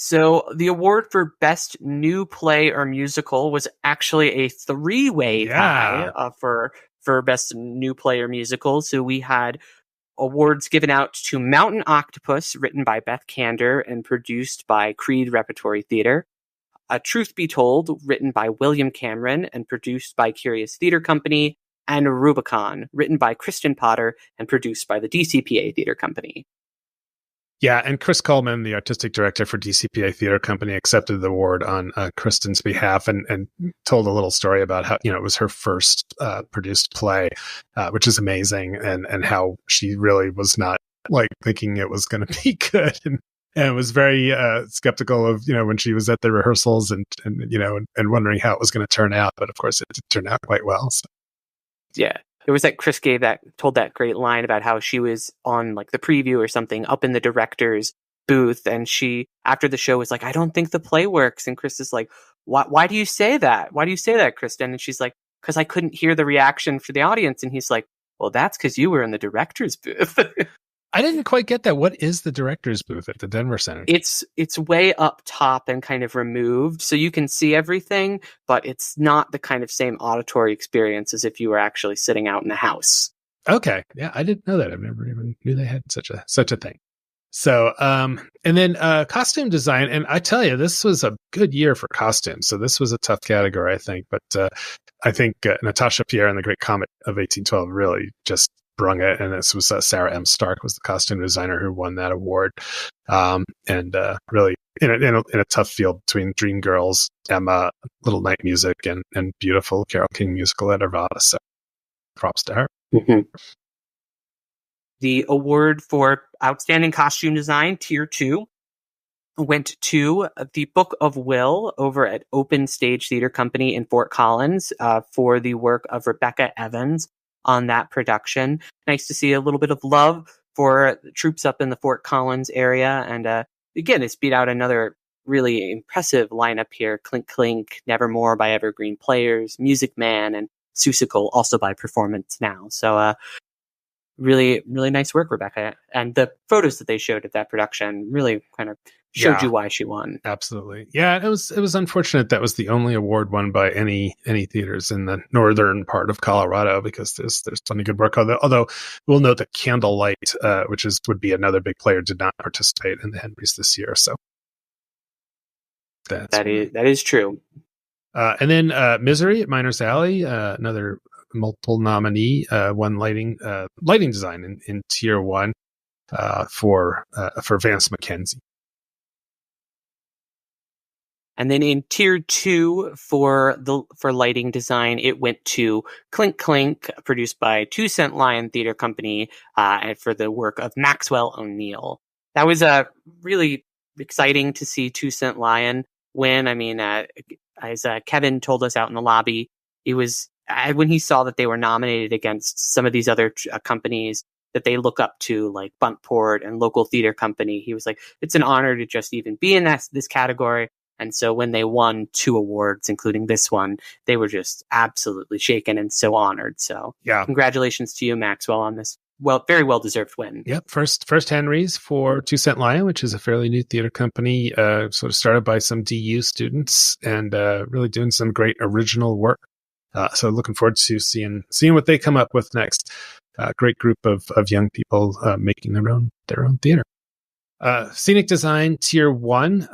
So the award for Best New Play or Musical was actually a three-way tie for Best New Play or Musical. So we had awards given out to Mountain Octopus, written by Beth Kander and produced by Creed Repertory Theater. A Truth Be Told, written by William Cameron and produced by Curious Theater Company. And Rubicon, written by Kristen Potter and produced by the DCPA Theater Company. Yeah, and Chris Coleman, the artistic director for DCPA Theater Company, accepted the award on Kristen's behalf and told a little story about how, it was her first produced play, which is amazing, and how she really was not thinking it was going to be good, and was very skeptical of, when she was at the rehearsals and wondering how it was going to turn out. But of course, it turned out quite well. So. Yeah. It was that Chris told that great line about how she was on the preview or something up in the director's booth, and she, after the show, was like, I don't think the play works. And Chris is like, why do you say that? Why do you say that, Kristen? And she's like, because I couldn't hear the reaction for the audience. And he's like, well, that's because you were in the director's booth. I didn't quite get that. What is the director's booth at the Denver Center? It's way up top and kind of removed, so you can see everything, but it's not the kind of same auditory experience as if you were actually sitting out in a house. Okay. Yeah, I didn't know that. I never even knew they had such a thing. So, and then costume design, and I tell you, this was a good year for costumes. So this was a tough category, I think, but I think Natasha Pierre and the Great Comet of 1812 really just brung it, and this was Sarah M. Stark was the costume designer who won that award, and really in a tough field between Dreamgirls, Emma, Little Night Music, and Beautiful, Carole King musical at Arvada. So props to her. Mm-hmm. The award for Outstanding Costume Design, Tier 2, went to The Book of Will over at OnStage Theater Company in Fort Collins for the work of Rebecca Evans on that production. Nice to see a little bit of love for troops up in the Fort Collins area. And again, it's beat out another really impressive lineup here. Clink Clink, Nevermore by Evergreen Players, Music Man, and Seussical, also by Performance Now. So really, really nice work, Rebecca. And the photos that they showed at that production really kind of showed you why she won. Absolutely. Yeah, it was unfortunate that was the only award won by any theaters in the northern part of Colorado, because there's plenty of good work. Although we'll note that Candlelight, which would be another big player, did not participate in the Henrys this year. So That is true. And then Misery at Miners Alley, another multiple nominee, won lighting design in Tier 1 for Vance McKenzie. And then in Tier 2 for lighting design, it went to Clink Clink, produced by 2 Cent Lion Theater Company, and for the work of Maxwell O'Neill. That was really exciting to see 2 Cent Lion win. I mean, as Kevin told us out in the lobby, it was when he saw that they were nominated against some of these other companies that they look up to, like Buntport and Local Theater Company. He was like, it's an honor to just even be in this category. And so when they won 2 awards, including this one, they were just absolutely shaken and so honored. So yeah, congratulations to you, Maxwell, on this very well-deserved win. Yep, first Henry's for 2 Cent Lion, which is a fairly new theater company, sort of started by some DU students and really doing some great original work. So looking forward to seeing what they come up with next. Great group of young people making their own theater. Scenic design Tier 1,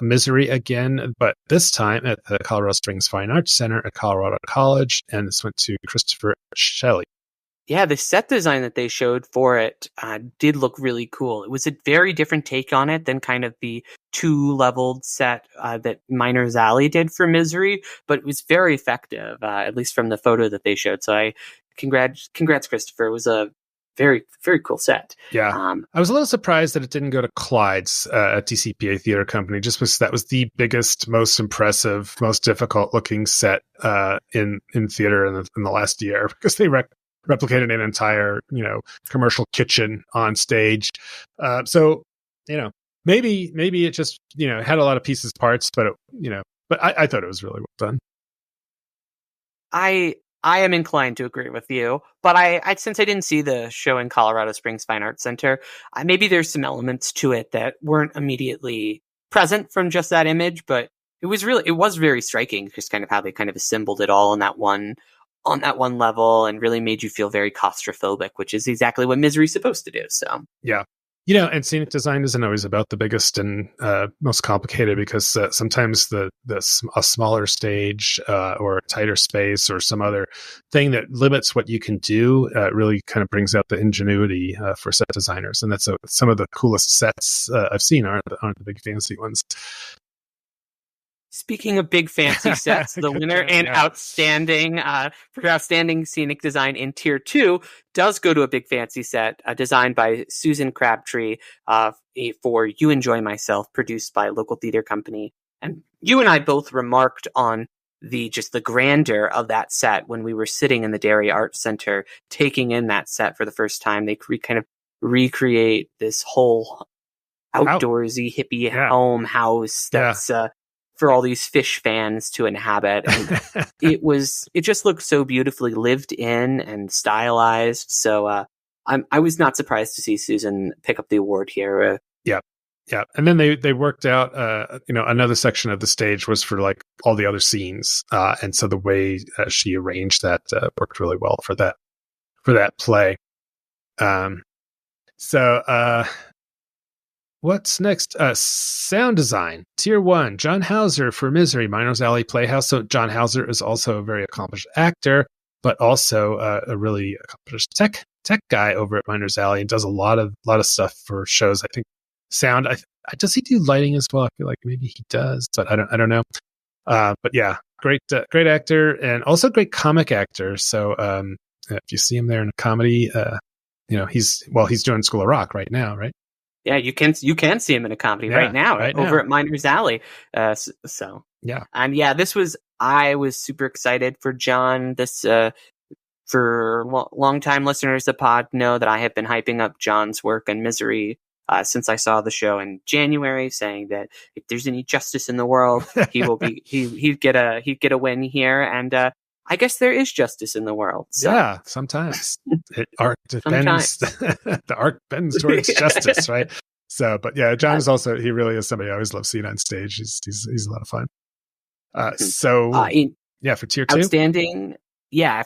Misery again, but this time at the Colorado Springs Fine Arts Center at Colorado College, and this went to Christopher Shelley. Yeah, the set design that they showed for it did look really cool. It was a very different take on it than kind of the 2-leveled set that Miners Alley did for Misery, but it was very effective, at least from the photo that they showed. So congrats, Christopher. It was a very, very cool set. Yeah. I was a little surprised that it didn't go to Clyde's at DCPA Theater Company, just because that was the biggest, most impressive, most difficult looking set in theater in the last year, because they replicated an entire, commercial kitchen on stage. So, maybe it just, had a lot of pieces, parts, but but I thought it was really well done. I am inclined to agree with you, but I since I didn't see the show in Colorado Springs Fine Arts Center, maybe there's some elements to it that weren't immediately present from just that image, but it was very striking, just kind of how they kind of assembled it all on that one level and really made you feel very claustrophobic, which is exactly what Misery's supposed to do. So yeah. And scenic design isn't always about the biggest and most complicated, because sometimes a smaller stage or a tighter space or some other thing that limits what you can do really kind of brings out the ingenuity for set designers. And that's some of the coolest sets I've seen aren't the big fancy ones. Speaking of big fancy sets, the winner and outstanding scenic design in Tier 2 does go to a big fancy set designed by Susan Crabtree for You Enjoy Myself, produced by Local Theater Company. And you and I both remarked on the grandeur of that set when we were sitting in the Dairy Arts Center taking in that set for the first time. They kind of recreate this whole outdoorsy hippie home house that's for all these fish fans to inhabit. And it just looked so beautifully lived in and stylized. So I was not surprised to see Susan pick up the award here. Yeah. And then they worked out, another section of the stage was for like all the other scenes. And so the way she arranged that worked really well for that play. What's next? Sound design, Tier 1, John Hauser for Misery, Miners Alley Playhouse. So John Hauser is also a very accomplished actor, but also a really accomplished tech guy over at Miners Alley, and does a lot of stuff for shows. I think sound. Does he do lighting as well? I feel like maybe he does, but I don't know. But yeah, great actor, and also great comic actor. So if you see him there in a comedy, he's doing School of Rock right now, right? Yeah, you can see him in a comedy right now over at Miners Alley. So yeah, and I was super excited for John. This for long-time listeners of Pod know that I have been hyping up John's work in Misery since I saw the show in January, saying that if there's any justice in the world, he will be he'd get a win here, and I guess there is justice in the world. So. Yeah, sometimes the arc bends towards justice, right? So, but yeah, John is also, he really is somebody I always love seeing on stage. He's a lot of fun. For Tier 2, outstanding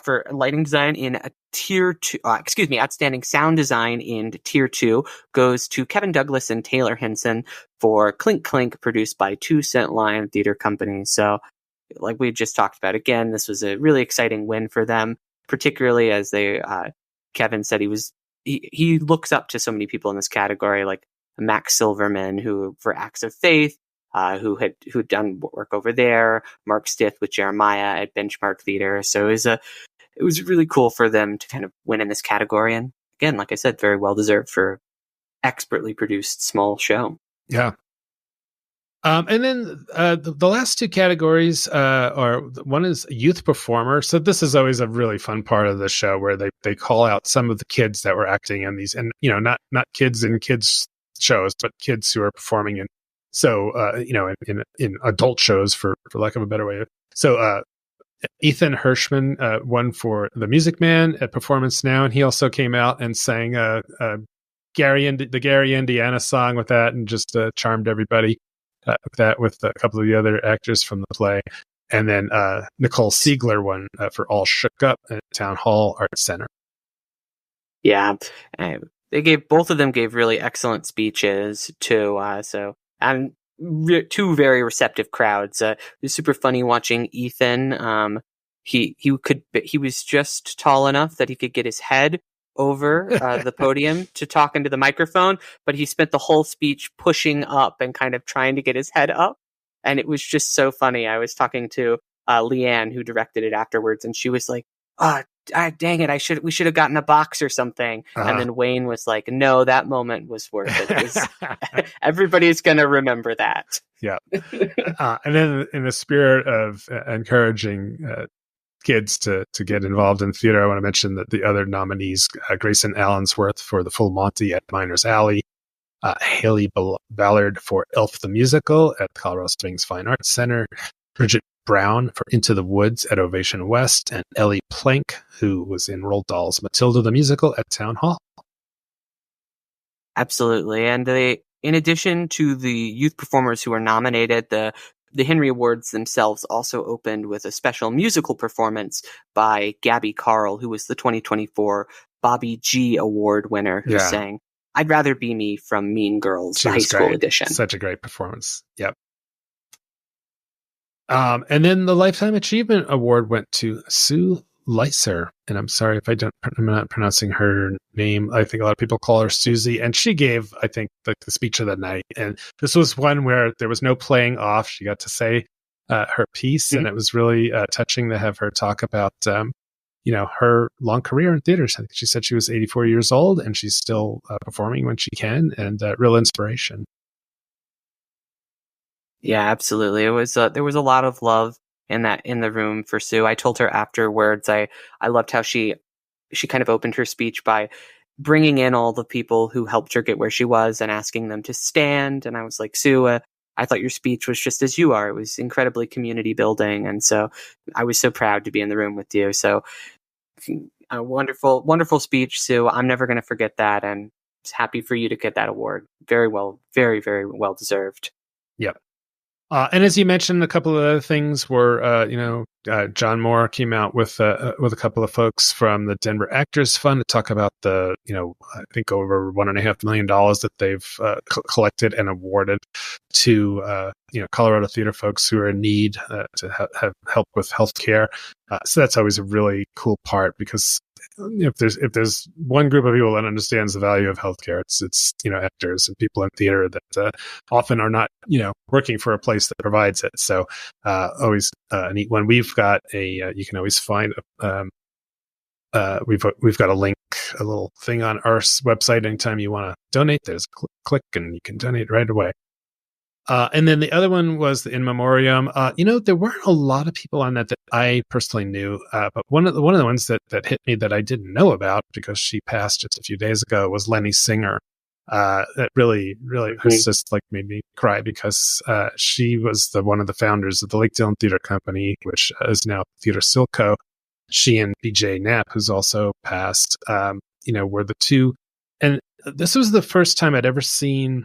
for lighting design in a tier 2, outstanding sound design in tier 2 goes to Kevin Douglas and Taylor Hinson for Clink Clink, produced by 2 Cent Lion Theater Company. So, like we just talked about, again, this was a really exciting win for them, particularly as Kevin said he looks up to so many people in this category, like Max Silverman, who for Acts of Faith, who'd done work over there, Mark Stith with Jeremiah at Benchmark Theater. So it was really cool for them to kind of win in this category. And again, like I said, very well deserved for expertly produced small show. Yeah. And then the last 2 categories are, one is youth performer. So this is always a really fun part of the show where they call out some of the kids that were acting in these, and not kids in kids shows, but kids who are performing in in adult shows, for lack of a better way. So Ethan Hirschman won for The Music Man at Performance Now, and he also came out and sang the Gary, Indiana song with that, and just charmed everybody with a couple of the other actors from the play. And then Nicole Siegler won for All Shook Up at Town Hall Arts Center. Yeah, both of them gave really excellent speeches too. And 2 very receptive crowds. It was super funny watching Ethan. He was just tall enough that he could get his head over the podium to talk into the microphone, but he spent the whole speech pushing up and kind of trying to get his head up, and it was just so funny. I was talking to Leanne, who directed it, afterwards, and she was like, dang it, we should have gotten a box or something. And then Wayne was like, no, that moment was worth it. Everybody's gonna remember that. Yeah. And then in the spirit of encouraging kids to get involved in theater, I want to mention that the other nominees, Grayson Allensworth for The Full Monty at Miners Alley, Haley Ballard for Elf the Musical at Colorado Springs Fine Arts Center, Bridget Brown for Into the Woods at Ovation West, and Ellie Plank, who was in Roald Dahl's Matilda the Musical at Town Hall. Absolutely. And in addition to the youth performers who were nominated, the Henry Awards themselves also opened with a special musical performance by Gabby Carl, who was the 2024 Bobby G Award winner, who sang I'd Rather Be Me from Mean Girls, the high school edition. Such a great performance. Yep. And then the Lifetime Achievement Award went to Sue Leiser, and I'm sorry if I'm not pronouncing her name. I think a lot of people call her Susie, and she gave, I think, the speech of the night. And this was one where there was no playing off. She got to say her piece, and it was really touching to have her talk about, her long career in theaters. I think she said she was 84 years old, and she's still performing when she can, and real inspiration. Yeah, absolutely. It was there was a lot of love in the room for Sue. I told her afterwards, I loved how she kind of opened her speech by bringing in all the people who helped her get where she was and asking them to stand. And I was like, Sue, I thought your speech was just as you are. It was incredibly community building. And so I was so proud to be in the room with you. So a wonderful, wonderful speech, Sue. I'm never going to forget that. And happy for you to get that award. Very well, very, very well deserved. Yep. And as you mentioned, a couple of other things were, John Moore came out with a couple of folks from the Denver Actors Fund to talk about the, I think over $1.5 million that they've collected and awarded to, Colorado theater folks who are in need to have help with healthcare. So that's always a really cool part, because if there's one group of people that understands the value of healthcare, it's actors and people in theater that often are not working for a place that provides it. So always a neat one. We've got you can always find we've got a link, a little thing on our website. Anytime you want to donate, there's a click and you can donate right away. And then the other one was the In Memoriam. There weren't a lot of people on that I personally knew, but one of the ones that hit me that I didn't know about, because she passed just a few days ago, was Lenny Singer. That really was just like made me cry, because she was one of the founders of the Lake Dillon Theater Company, which is now Theater Silco. She and BJ Knapp, who's also passed, were the two. And this was the first time I'd ever seen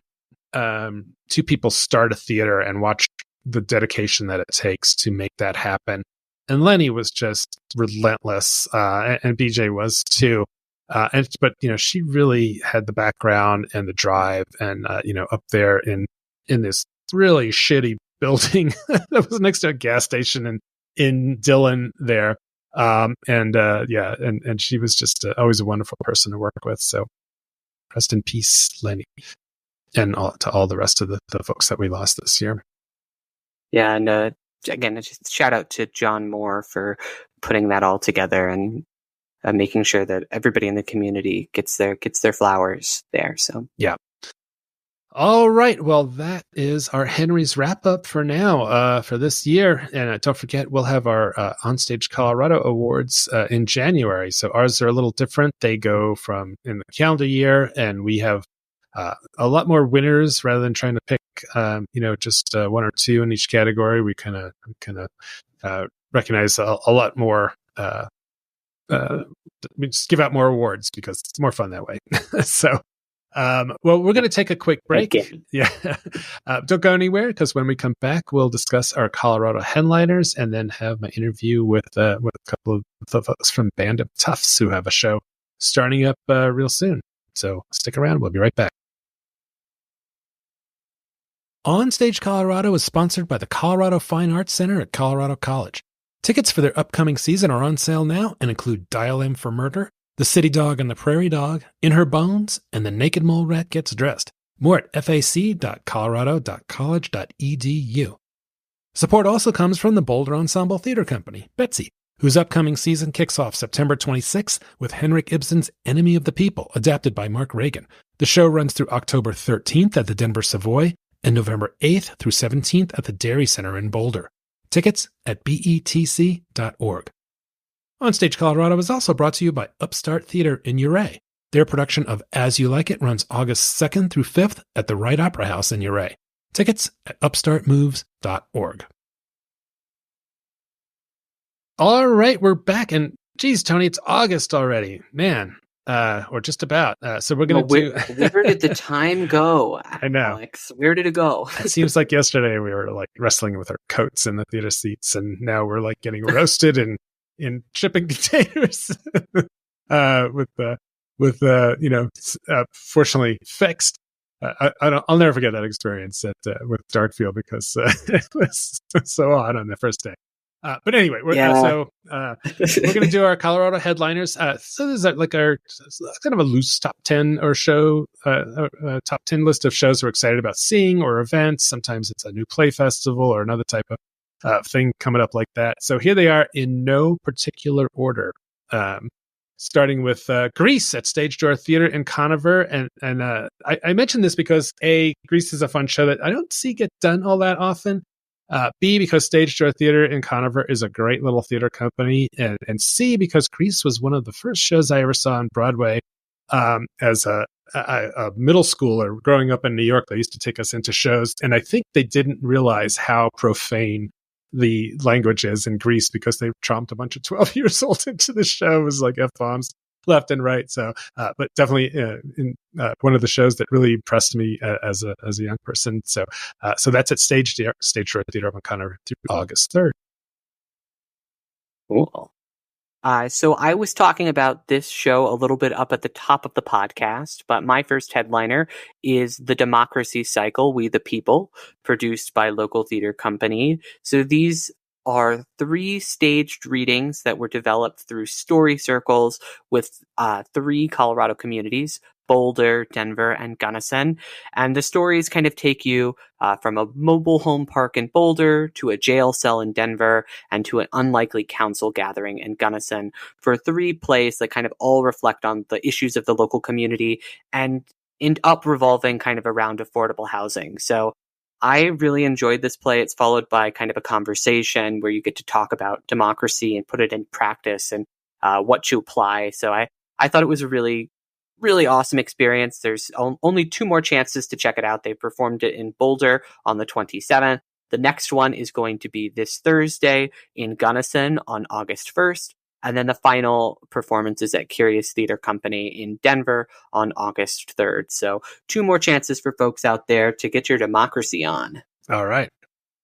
two people start a theater and watch the dedication that it takes to make that happen. And Lenny was just relentless, and BJ was too. But she really had the background and the drive, and up there in this really shitty building that was next to a gas station in Dillon there. And she was just always a wonderful person to work with. So rest in peace, Lenny, and to all the rest of the folks that we lost this year. Yeah, and again, just shout out to John Moore for putting that all together and making sure that everybody in the community gets their flowers there. So yeah. All right. Well, that is our Henry's wrap up for now, for this year. And don't forget, we'll have our OnStage Colorado Awards in January. So ours are a little different. They go from in the calendar year, and we have a lot more winners rather than trying to pick, just one or two in each category. We kind of recognize a lot more. We just give out more awards because it's more fun that way. So. Well, we're going to take a quick break. Okay. Yeah. Don't go anywhere, because when we come back, we'll discuss our Colorado headliners and then have my interview with a couple of the folks from Band of Toughs who have a show starting up real soon. So stick around. We'll be right back. OnStage Colorado is sponsored by the Colorado Fine Arts Center at Colorado College. Tickets for their upcoming season are on sale now and include Dial M for Murder, The City Dog and the Prairie Dog, In Her Bones, and The Naked Mole Rat Gets Dressed. More at fac.colorado.college.edu. Support also comes from the Boulder Ensemble Theater Company, Betsy, whose upcoming season kicks off September 26th with Henrik Ibsen's Enemy of the People, adapted by Mark Reagan. The show runs through October 13th at the Denver Savoy and November 8th through 17th at the Dairy Center in Boulder. Tickets at betc.org. OnStage Colorado is also brought to you by Upstart Theater in Ouray. Their production of As You Like It runs August 2nd through 5th at the Wright Opera House in Ouray. Tickets at upstartmoves.org. All right, we're back. And geez, Tony, it's August already. Man, or just about. So we're going to do... Where did the time go? I know. Alex, where did it go? It seems like yesterday we were like wrestling with our coats in the theater seats, and now we're like getting roasted in shipping containers fortunately fixed. I'll never forget that experience with Dartfield, because it was so odd on the first day. But anyway, we're going to do our Colorado headliners. So there's like our kind of a loose top 10 or show, top 10 list of shows we're excited about seeing or events. Sometimes it's a new play festival or another type of thing coming up like that. So here they are in no particular order. Starting with Grease at Stage Door Theater in Conover. And I mentioned this because A, Grease is a fun show that I don't see get done all that often. B, because Stage Door Theater in Conover is a great little theater company. And C, because Grease was one of the first shows I ever saw on Broadway as a middle schooler growing up in New York. They used to take us into shows, and I think they didn't realize how profane the language is in Grease, because they tromped a bunch of 12 years old into the show. It was like F-bombs left and right. So, but definitely one of the shows that really impressed me as a young person. So that's at Stage Door Theater of Conover through August 3rd. Cool. So I was talking about this show a little bit up at the top of the podcast, but my first headliner is The Democracy Cycle, We the People, produced by Local Theater Company. So these are 3 staged readings that were developed through story circles with 3 Colorado communities, Boulder, Denver, and Gunnison. And the stories kind of take you from a mobile home park in Boulder to a jail cell in Denver and to an unlikely council gathering in Gunnison, for 3 plays that kind of all reflect on the issues of the local community and end up revolving kind of around affordable housing. So I really enjoyed this play. It's followed by kind of a conversation where you get to talk about democracy and put it in practice and what to apply. So I thought it was a really awesome experience. There's only 2 more chances to check it out. They performed it in Boulder on the 27th. The next one is going to be this Thursday in Gunnison on August 1st. And then the final performance is at Curious Theater Company in Denver on August 3rd. So 2 more chances for folks out there to get your democracy on. All right.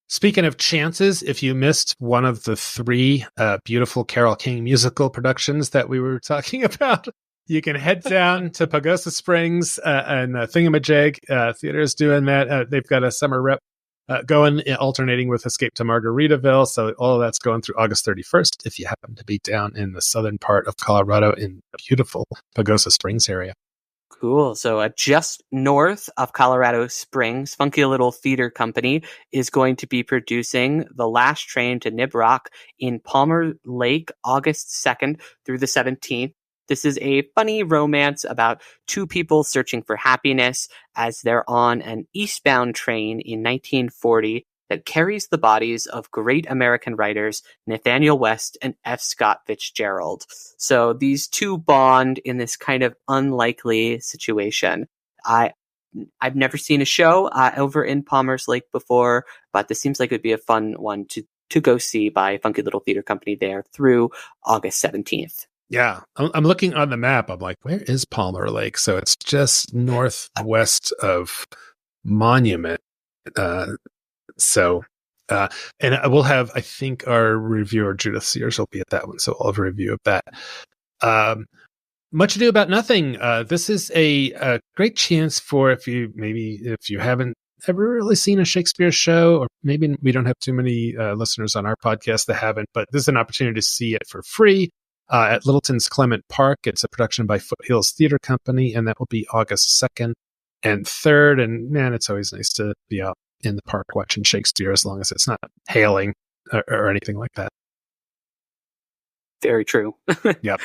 Speaking of chances, if you missed one of the three beautiful Carole King musical productions that we were talking about, you can head down to Pagosa Springs and Thingamajig Theater is doing that. They've got a summer rep going, alternating with Escape to Margaritaville. So all of that's going through August 31st if you happen to be down in the southern part of Colorado in the beautiful Pagosa Springs area. Cool. So just north of Colorado Springs, Funky Little Theater Company is going to be producing The Last Train to Nib Rock in Palmer Lake, August 2nd through the 17th. This is a funny romance about two people searching for happiness as they're on an eastbound train in 1940 that carries the bodies of great American writers Nathaniel West and F. Scott Fitzgerald. So these two bond in this kind of unlikely situation. I've never seen a show over in Palmer's Lake before, but this seems like it would be a fun one to go see by Funky Little Theater Company there through August 17th. Yeah, I'm looking on the map. I'm like, where is Palmer Lake? So it's just northwest of Monument. And we'll have, I think, our reviewer Judith Sears will be at that one, so I'll have a review of that. Much Ado About Nothing. This is a great chance for if you haven't ever really seen a Shakespeare show, or maybe we don't have too many listeners on our podcast that haven't, but this is an opportunity to see it for free. At Littleton's Clement Park. It's a production by Foothills Theater Company, and that will be August 2nd and 3rd. And man, it's always nice to be out in the park watching Shakespeare, as long as it's not hailing or anything like that. Very true. Yep.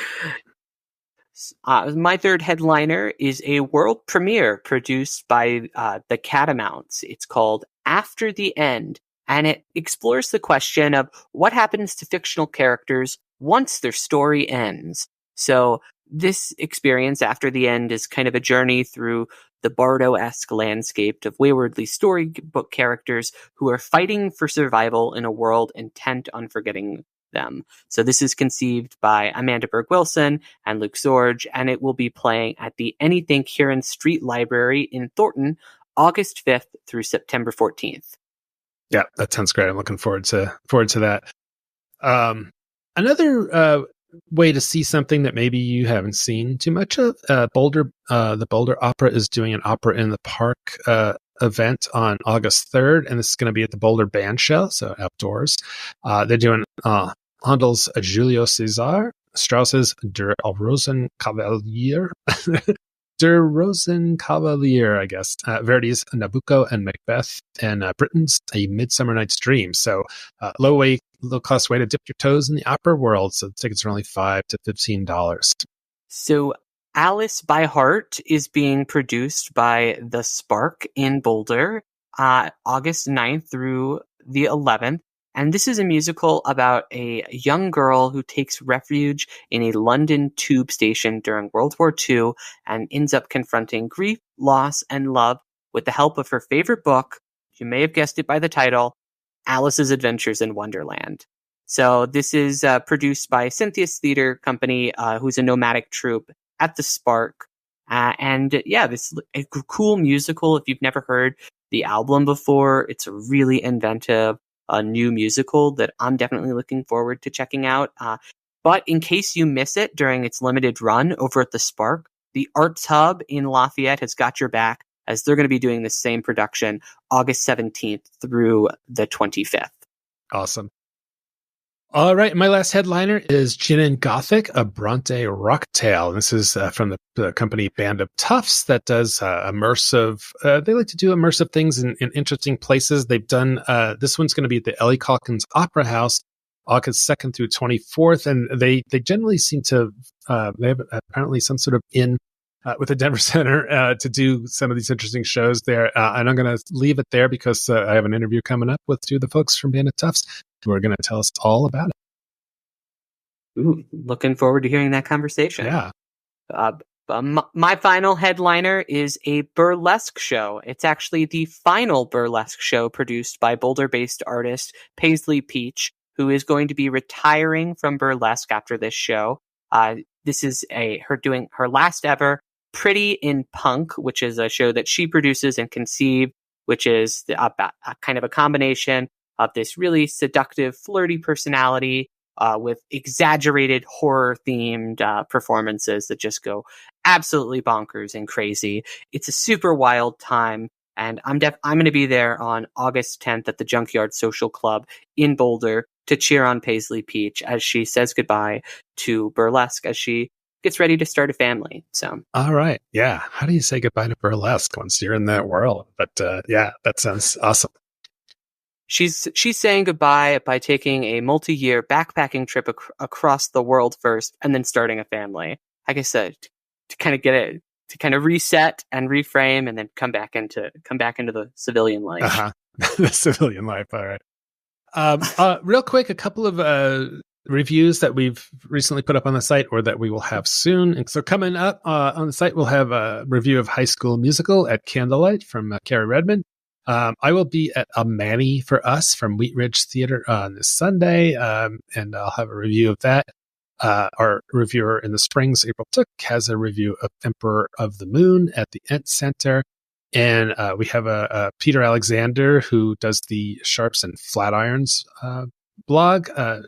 My third headliner is a world premiere produced by the Catamounts. It's called After the End, and it explores the question of what happens to fictional characters once their story ends. So this experience, After the End, is kind of a journey through the Bardo-esque landscape of waywardly storybook characters who are fighting for survival in a world intent on forgetting them. So this is conceived by Amanda Berg-Wilson and Luke Zorge, and it will be playing at the Anything Kieran Street Library in Thornton, August 5th through September 14th. Yeah, that sounds great. I'm looking forward to that. Another way to see something that maybe you haven't seen too much of, the Boulder Opera is doing an Opera in the Park event on August 3rd, and this is going to be at the Boulder Band Shell, so outdoors. They're doing Handel's Julio César, Strauss's Der Rosenkavalier, Der Rosenkavalier, I guess, Verdi's Nabucco and Macbeth, and Britain's A Midsummer Night's Dream. So low-cost way to dip your toes in the opera world. So the tickets are only $5 to $15. So Alice by Heart is being produced by The Spark in Boulder, August 9th through the 11th. And this is a musical about a young girl who takes refuge in a London tube station during World War II and ends up confronting grief, loss, and love with the help of her favorite book. You may have guessed it by the title, Alice's Adventures in Wonderland. So this is produced by Cynthia's Theater Company, who's a nomadic troupe at the Spark. This is a cool musical. If you've never heard the album before, it's really inventive. A new musical that I'm definitely looking forward to checking out. But in case you miss it during its limited run over at the Spark, the Arts Hub in Lafayette has got your back, as they're going to be doing the same production August 17th through the 25th. Awesome. All right, my last headliner is Gin Gothic, a Brontë Rock Tale. This is from the company Band of Toughs that does immersive. They like to do immersive things in interesting places. They've done this one's going to be at the Ellie Caulkins Opera House, August 2nd through 24th, and they generally seem to they have apparently some sort of in with the Denver Center to do some of these interesting shows there. And I'm going to leave it there because I have an interview coming up with two of the folks from Band of Toughs who are going to tell us all about it. Ooh, looking forward to hearing that conversation. Yeah. My final headliner is a burlesque show. It's actually the final burlesque show produced by Boulder-based artist Paisley Peach, who is going to be retiring from burlesque after this show. This is her doing her last ever Pretty in Punk, which is a show that she produces and conceived, which is kind of a combination of this really seductive, flirty personality with exaggerated horror-themed performances that just go absolutely bonkers and crazy. It's a super wild time, and I'm going to be there on August 10th at the Junkyard Social Club in Boulder to cheer on Paisley Peach as she says goodbye to burlesque as she gets ready to start a family. So, all right, yeah. How do you say goodbye to burlesque once you're in that world? But yeah, that sounds awesome. She's saying goodbye by taking a multi-year backpacking trip across the world first, and then starting a family. Like I said, to kind of get it, to kind of reset and reframe, and then come back into the civilian life. The civilian life. All right. Real quick, a couple of reviews that we've recently put up on the site, or that we will have soon. And so coming up on the site, we'll have a review of High School Musical at Candlelight from Carrie Redmond. I will be at A Manny for Us from Wheat Ridge Theater on this Sunday, and I'll have a review of that. Our reviewer in the Springs, April Took, has a review of Emperor of the Moon at the Ent Center. And we have a Peter Alexander, who does the Sharps and Flatirons blog,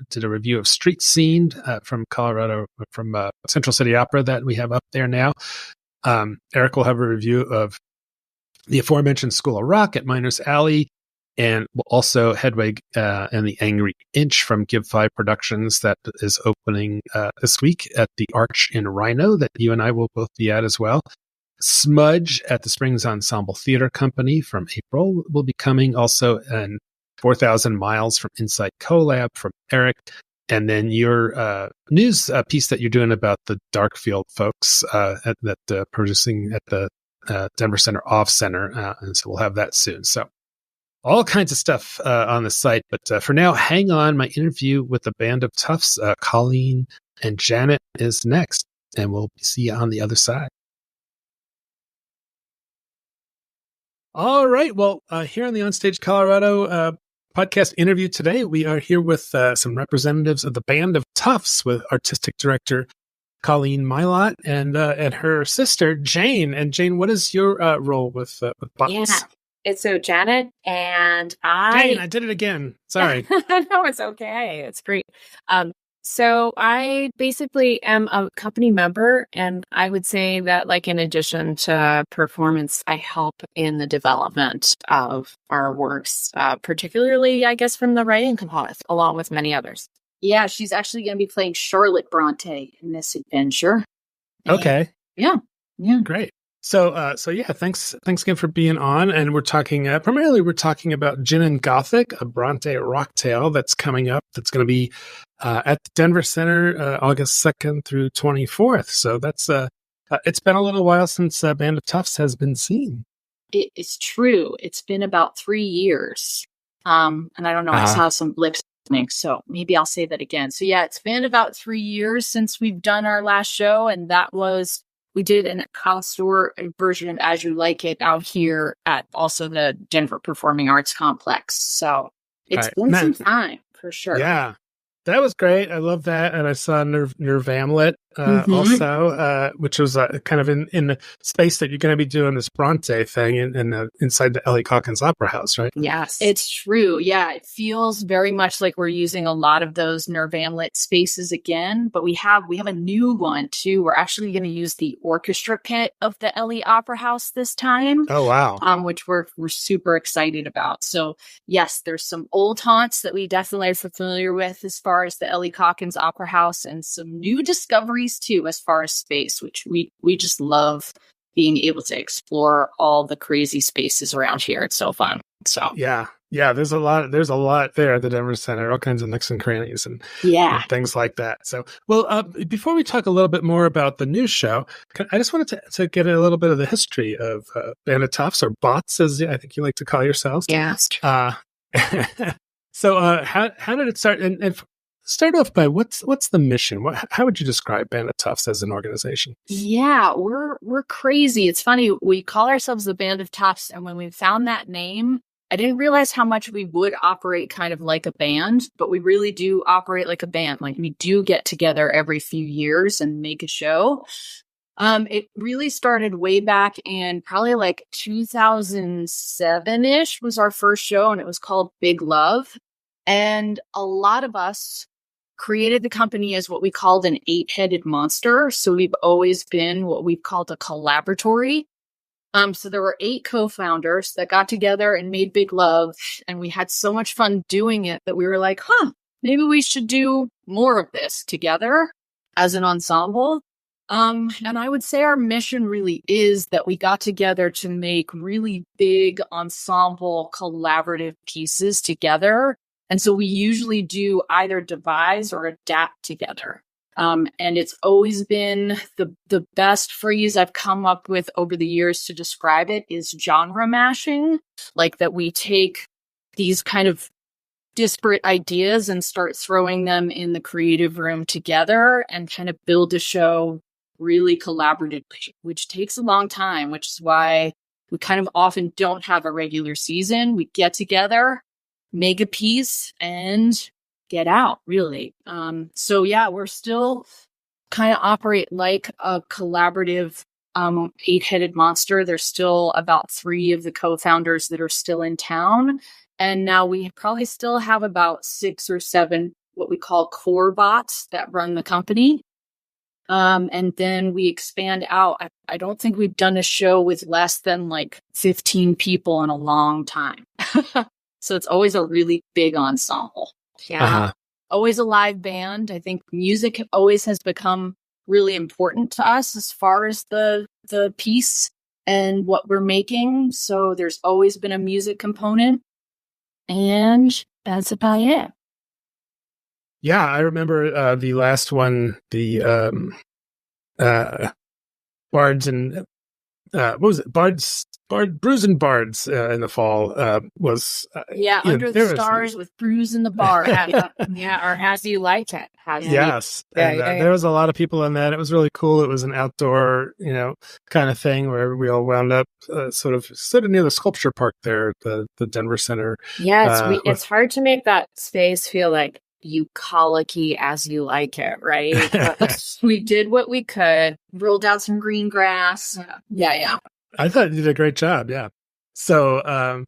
did a review of Street Scene from Colorado, from Central City Opera that we have up there now. Eric will have a review of the aforementioned School of Rock at Miners Alley, and also Hedwig and the Angry Inch from Give 5 Productions that is opening this week at the Arch in Rhino, that you and I will both be at as well. Smudge at the Springs Ensemble Theater Company from April will be coming also, and 4,000 Miles from Insight Collab from Eric. And then your news piece that you're doing about the Darkfield folks that producing at the Denver Center Off Center, and so we'll have that soon. So all kinds of stuff on the site. But for now, hang on. My interview with the Band of Toughs, Colleen and Janet, is next, and we'll see you on the other side. All right. Well, here on the OnStage Colorado podcast interview today, we are here with some representatives of the Band of Toughs, with artistic director Colleen Mylott and her sister Jane. And Jane, what is your role with Bots? Yeah, it's so Janet and Jane, I did it again. Sorry. No, it's okay. It's great. So I basically am a company member, and I would say that, like, in addition to performance, I help in the development of our works, particularly, I guess, from the writing component, along with many others. Yeah, she's actually going to be playing Charlotte Brontë in this adventure. Okay. Yeah. Great. So yeah, thanks again for being on. And we're talking primarily about Gin Gothic, a Brontë Rock Tale that's coming up. That's going to be at the Denver Center August 2nd through 24th. So that's it's been a little while since Band of Toughs has been seen. It's true. It's been about 3 years. And I don't know. I saw some blips. So maybe I'll say that again. So yeah, it's been about 3 years since we've done our last show, and that was, we did an Costor version of As You Like It out here at also the Denver Performing Arts Complex. So it's been some time for sure. Yeah, that was great. I love that. And I saw Nervamlet also, which was kind of in the space that you're going to be doing this Brontë thing inside the Ellie Caulkins Opera House, right? Yes, it's true. Yeah, it feels very much like we're using a lot of those Nervamlet spaces again, but we have a new one too. We're actually going to use the orchestra pit of the Ellie Opera House this time. Oh wow! Which we're super excited about. So yes, there's some old haunts that we definitely are familiar with as far as the Ellie Caulkins Opera House, and some new discoveries too as far as space, which we just love being able to explore all the crazy spaces around here. It's so fun. So yeah, there's a lot there at the Denver Center, all kinds of nooks and crannies and things like that. So before we talk a little bit more about the new show, I just wanted to get a little bit of the history of Band of Toughs, or Bots, as I think you like to call yourselves. Yeah. So how did it start? And start off by what's the mission? How would you describe Band of Toughs as an organization? Yeah, we're crazy. It's funny. We call ourselves the Band of Toughs, and when we found that name, I didn't realize how much we would operate kind of like a band, but we really do operate like a band. Like, we do get together every few years and make a show. It really started way back in probably like 2007-ish was our first show, and it was called Big Love. And a lot of us created the company as what we called an 8-headed monster. So we've always been what we've called a collaboratory. So there were 8 co-founders that got together and made big love. And we had so much fun doing it that we were like, maybe we should do more of this together as an ensemble. And I would say our mission really is that we got together to make really big ensemble collaborative pieces together. And so we usually do either devise or adapt together. And it's always been the best phrase I've come up with over the years to describe it is genre mashing, like that we take these kind of disparate ideas and start throwing them in the creative room together and kind of build a show really collaboratively, which takes a long time, which is why we kind of often don't have a regular season. We get together, make a piece, and get out, really. So yeah, we're still kind of operate like a collaborative 8-headed monster. There's still about 3 of the co-founders that are still in town. And now we probably still have about 6 or 7 what we call core bots that run the company. And then we expand out. I don't think we've done a show with less than like 15 people in a long time. So it's always a really big ensemble. Yeah. Always a live band. I think music always has become really important to us as far as the piece and what we're making. So there's always been a music component. And that's about it. Yeah, I remember the last one, the Bards and what was it? Brews and Bards in the fall was Under the Stars with Brews in the Bar. Or How Do You Like It? Yes, there was a lot of people in that. It was really cool. It was an outdoor, kind of thing where we all wound up sort of near the sculpture park there, the Denver Center. Yeah, it's hard to make that space feel like bucolic-y as you like it, right? We did what we could, rolled out some green grass. Yeah. I thought you did a great job. Yeah. So, I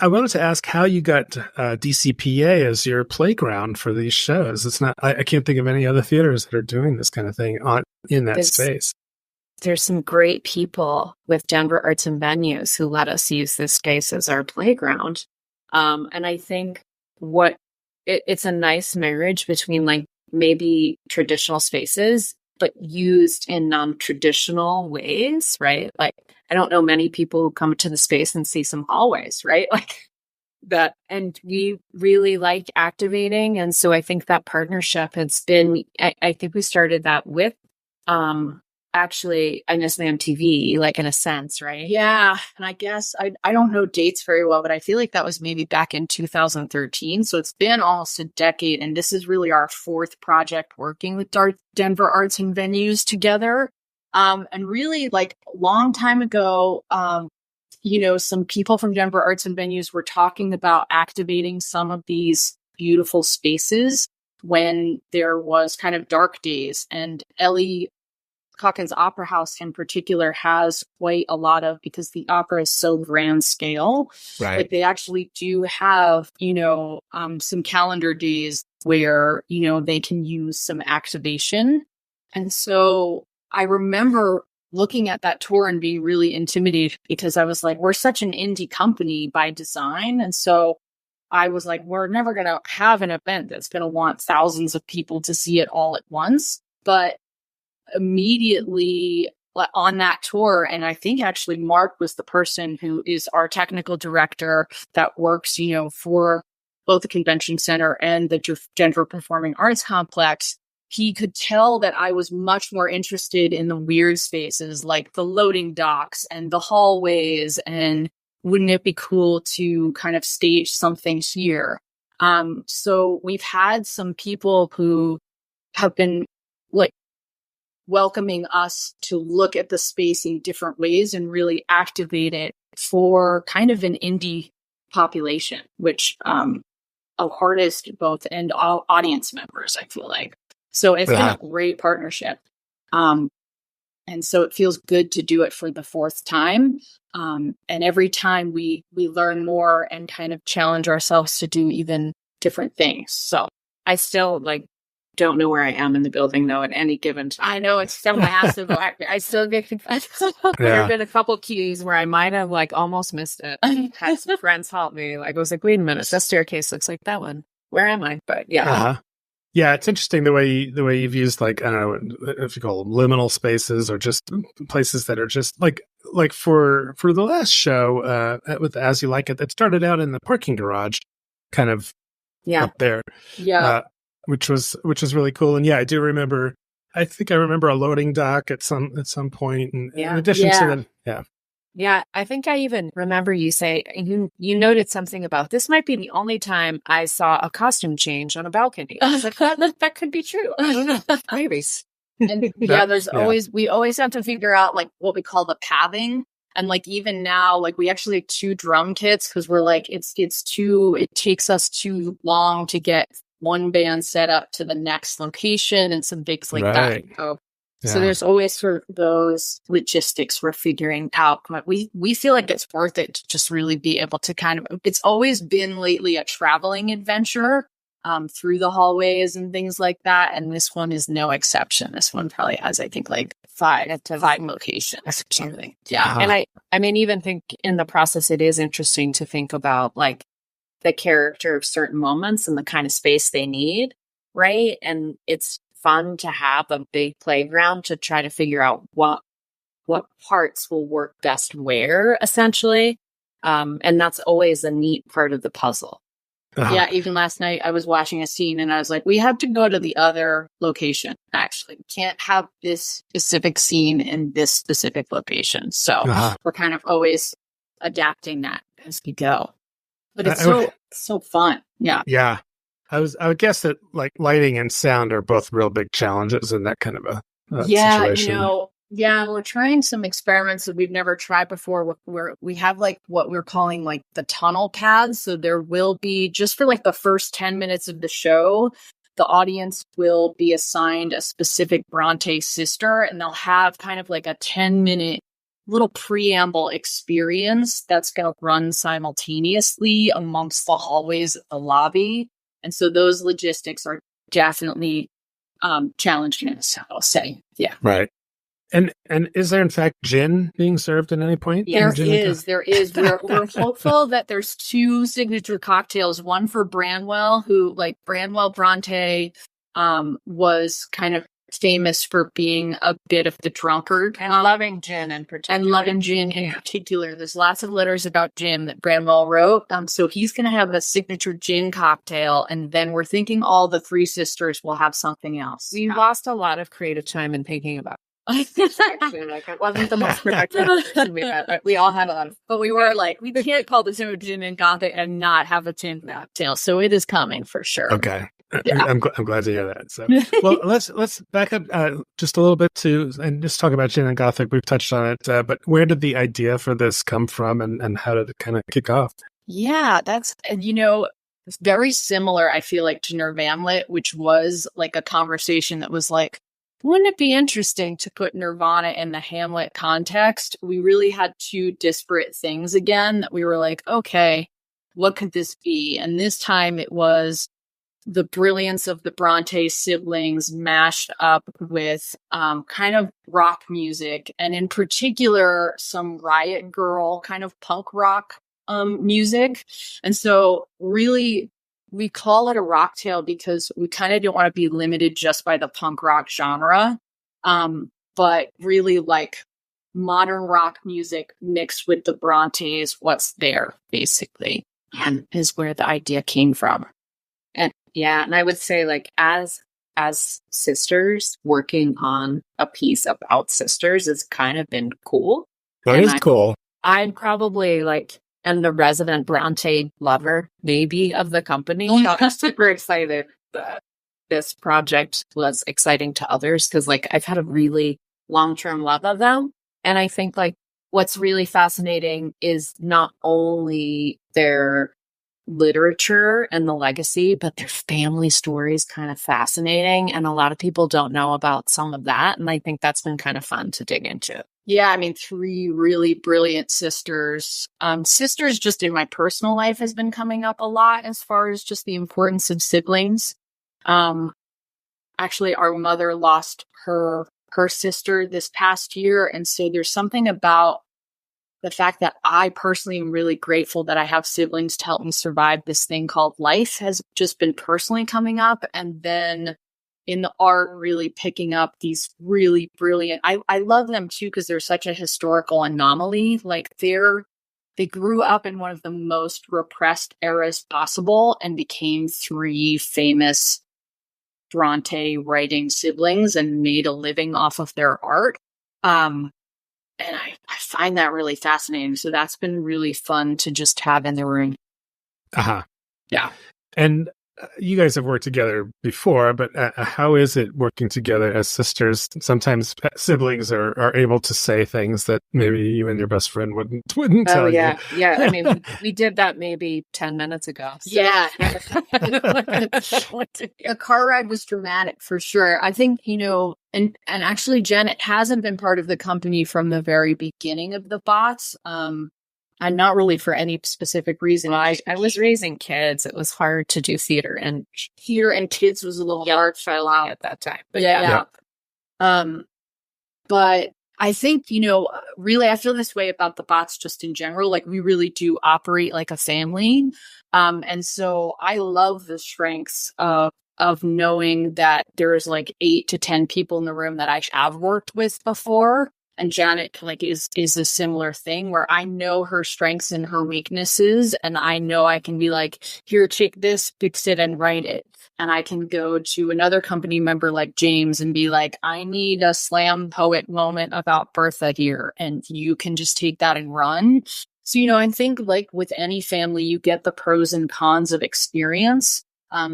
wanted to ask how you got DCPA as your playground for these shows. It's not. I can't think of any other theaters that are doing this kind of thing in that space. There's some great people with Denver Arts and Venues who let us use this space as our playground. And I think it's a nice marriage between like maybe traditional spaces, but used in non-traditional ways, right? Like, I don't know many people who come to the space and see some hallways, right? Like that. And we really like activating. And so I think that partnership has been, I think we started that with, actually, I miss the MTV, like in a sense, right? Yeah. And I guess I don't know dates very well, but I feel like that was maybe back in 2013. So it's been almost a decade. And this is really our 4th project working with Denver Arts and Venues together. And really, like a long time ago, some people from Denver Arts and Venues were talking about activating some of these beautiful spaces when there was kind of dark days. And Ellie Caulkins Opera House in particular has quite a lot of, because the opera is so grand scale, right? Like they actually do have, some calendar days where, they can use some activation. And so I remember looking at that tour and being really intimidated because I was like, we're such an indie company by design. And so I was like, we're never going to have an event that's going to want thousands of people to see it all at once. But immediately on that tour, and I think actually Mark was the person who is our technical director that works, for both the convention center and the Denver Performing Arts Complex. He could tell that I was much more interested in the weird spaces like the loading docks and the hallways, and wouldn't it be cool to kind of stage something here? So we've had some people who have been like welcoming us to look at the space in different ways and really activate it for kind of an indie population, which of artists both and audience members, I feel like. So it's been a great partnership. And so it feels good to do it for the fourth time. And every time we learn more and kind of challenge ourselves to do even different things. So I still don't know where I am in the building though at any given time. I know it's so massive. I still get confused. There have been a couple keys where I might have almost missed it. Had some friends help me. I was like, wait a minute, that staircase looks like that one. Where am I? But yeah. Uh-huh. Yeah, it's interesting the way you've used I don't know if you call them liminal spaces or just places that are just like for the last show with As You Like It, that started out in the parking garage, kind of up there, which was really cool. And yeah, I do remember. I think I remember a loading dock at some point, and in addition to that, Yeah, I think I even remember you say you noted something about this might be the only time I saw a costume change on a balcony. I was like, that could be true. I don't know. Maybe. And we always have to figure out what we call the pathing. And even now, we actually have 2 drum kits because we're it takes us too long to get one band set up to the next location and some things like that. So there's always sort of those logistics we're figuring out, but we feel like it's worth it to just really be able to it's always been lately a traveling adventure through the hallways and things like that. And this one is no exception. This one probably has, I think, 5 locations. Yeah. And I mean, even think in the process, it is interesting to think about the character of certain moments and the kind of space they need. Right. And it's fun to have a big playground to try to figure out what parts will work best where, essentially. And that's always a neat part of the puzzle. Yeah, even last night I was watching a scene and I was like, we have to go to the other location, actually. We can't have this specific scene in this specific location. So we're kind of always adapting that as we go. But it's so fun. Yeah. Yeah. I would guess that lighting and sound are both real big challenges in that kind of a situation. We're trying some experiments that we've never tried before where we have what we're calling the tunnel paths. So there will be, just for the first 10 minutes of the show, the audience will be assigned a specific Brontë sister, and they'll have kind of a 10-minute little preamble experience that's going to run simultaneously amongst the hallways of the lobby. And so those logistics are definitely challenging us, I'll say. Yeah. Right. And is there in fact gin being served at any point? There is. We're hopeful that there's 2 signature cocktails. One for Branwell, who Branwell Brontë was kind of famous for being a bit of the drunkard and loving gin in particular. There's lots of letters about gin that Branwell wrote. So he's going to have a signature gin cocktail, and then we're thinking all the 3 sisters will have something else. We lost a lot of creative time in thinking about it. Actually, it wasn't the most productive we had. We all had a lot of, but we were we can't call this a Gin Gothic and not have a gin cocktail. So it is coming for sure. Okay. Yeah. I'm glad to hear that. So, well, let's back up just a little bit and just talk about Gin Gothic. We've touched on it, but where did the idea for this come from, and how did it kind of kick off? Yeah, that's it's very similar. I feel to Nirvamlet, which was a conversation that was wouldn't it be interesting to put Nirvana in the Hamlet context? We really had 2 disparate things again that we were okay, what could this be? And this time it was the brilliance of the Brontë siblings mashed up with kind of rock music, and in particular some Riot Girl kind of punk rock music. And so really we call it a rock tale because we kind of don't want to be limited just by the punk rock genre, but really modern rock music mixed with the Brontes, what's there basically, and is where the idea came from. And I would say as sisters, working on a piece about sisters has kind of been cool. That is cool. I'm probably am the resident Brontë lover, maybe, of the company. I'm super excited that this project was exciting to others because I've had a really long-term love of them. And I think what's really fascinating is not only their literature and the legacy, but their family story is kind of fascinating. And a lot of people don't know about some of that. And I think that's been kind of fun to dig into. Yeah, I mean, 3 really brilliant sisters. Sisters just in my personal life has been coming up a lot as far as just the importance of siblings. Actually, our mother lost her sister this past year. And so there's something about the fact that I personally am really grateful that I have siblings to help me survive this thing called life has just been personally coming up. And then in the art, really picking up these really brilliant, I love them too, because they're such a historical anomaly. Like they grew up in one of the most repressed eras possible and became 3 famous Brontë writing siblings and made a living off of their art. And I find that really fascinating. So that's been really fun to just have in the room. Yeah. And you guys have worked together before, but how is it working together as sisters? Sometimes siblings are able to say things that maybe you and your best friend wouldn't tell you. Yeah. I mean, we did that maybe 10 minutes ago. So. Yeah. A car ride was dramatic for sure. I think, and actually Janet hasn't been part of the company from the very beginning of the bots. And not really for any specific reason. Well, I was raising kids. It was hard to do theater and kids was a little hard fell out at that time. But yeah. But I think, really, I feel this way about the bots just in general. Like, we really do operate like a family. And so I love the strengths of knowing that there's like 8 to 10 people in the room that I have worked with before. And Janet is a similar thing where I know her strengths and her weaknesses, and I know I can be like, here, take this, fix it, and write it. And I can go to another company member like James and be like, I need a slam poet moment about Bertha here, and you can just take that and run. So, I think like with any family, you get the pros and cons of experience.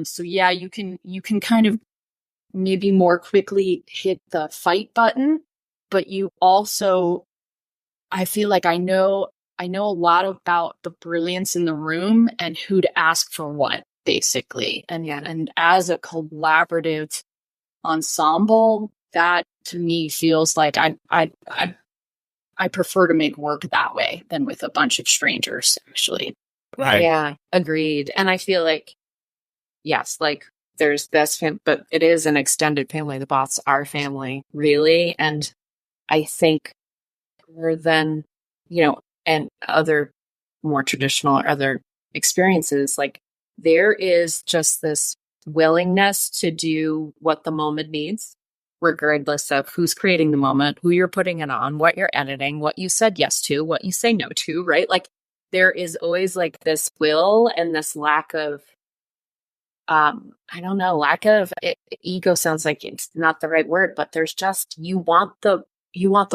So yeah, you can kind of maybe more quickly hit the fight button. But you also, I feel like I know a lot about the brilliance in the room and who to ask for what, basically. And as a collaborative ensemble, that to me feels like I prefer to make work that way than with a bunch of strangers, actually. Right. Yeah, agreed. And I feel like, yes, like there's this, but it is an extended family. The bots are family, really. And I think more than, and other more traditional or other experiences, like there is just this willingness to do what the moment needs, regardless of who's creating the moment, who you're putting it on, what you're editing, what you said yes to, what you say no to, right? Like there is always like this will and this lack of, ego sounds like it's not the right word, but there's just, you want the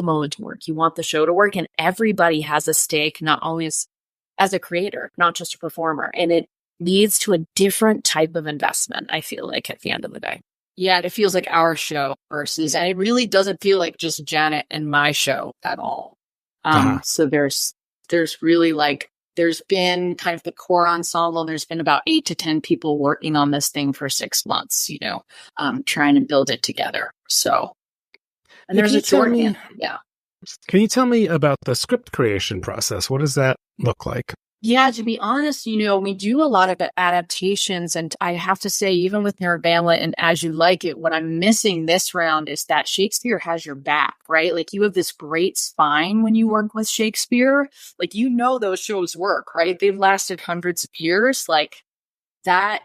moment to work. You want the show to work, and everybody has a stake, not only as a creator, not just a performer. And it leads to a different type of investment, I feel like, at the end of the day. Yeah, it feels like our show versus, and it really doesn't feel like just Janet and my show at all. So there's really like, there's been kind of the core ensemble. There's been about 8 to 10 people working on this thing for 6 months, trying to build it together. So. And there's a shorthand. Yeah. Can you tell me about the script creation process? What does that look like? Yeah, to be honest, we do a lot of adaptations. And I have to say, even with Nervella and As You Like It, what I'm missing this round is that Shakespeare has your back, right? Like you have this great spine when you work with Shakespeare. Like, those shows work, right? They've lasted hundreds of years. Like that,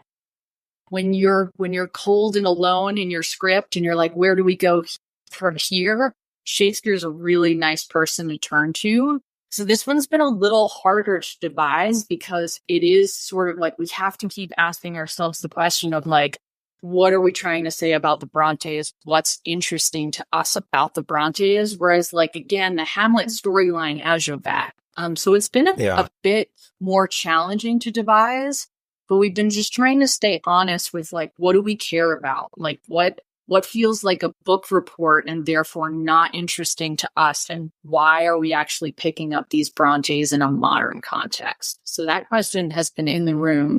when you're cold and alone in your script and you're like, where do we go from here? Shakespeare's a really nice person to turn to. So this one's been a little harder to devise because it is sort of like we have to keep asking ourselves the question of like, what are we trying to say about the Brontes? What's interesting to us about the Brontes? Whereas like, again, the Hamlet storyline has your back. So it's been a bit more challenging to devise, but we've been just trying to stay honest with like, what do we care about? Like what what feels like a book report and therefore not interesting to us, and why are we actually picking up these Brontes in a modern context? So that question has been in the room,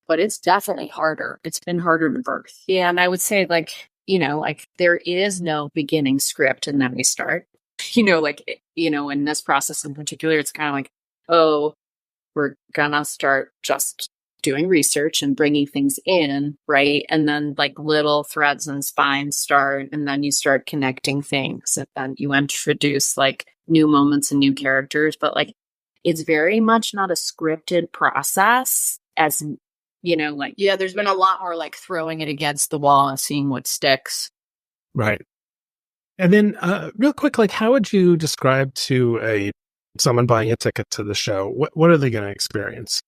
but it's definitely harder. It's been harder to birth. Yeah, and I would say, like, there is no beginning script and then we start. In this process in particular, it's kind of like, oh, we're gonna start just doing research and bringing things in, right? And then like little threads and spines start, and then you start connecting things, and then you introduce like new moments and new characters. But like, it's very much not a scripted process, as yeah, there's been a lot more like throwing it against the wall and seeing what sticks. Right. And then real quick, like, how would you describe to someone buying a ticket to the show, what are they going to experience?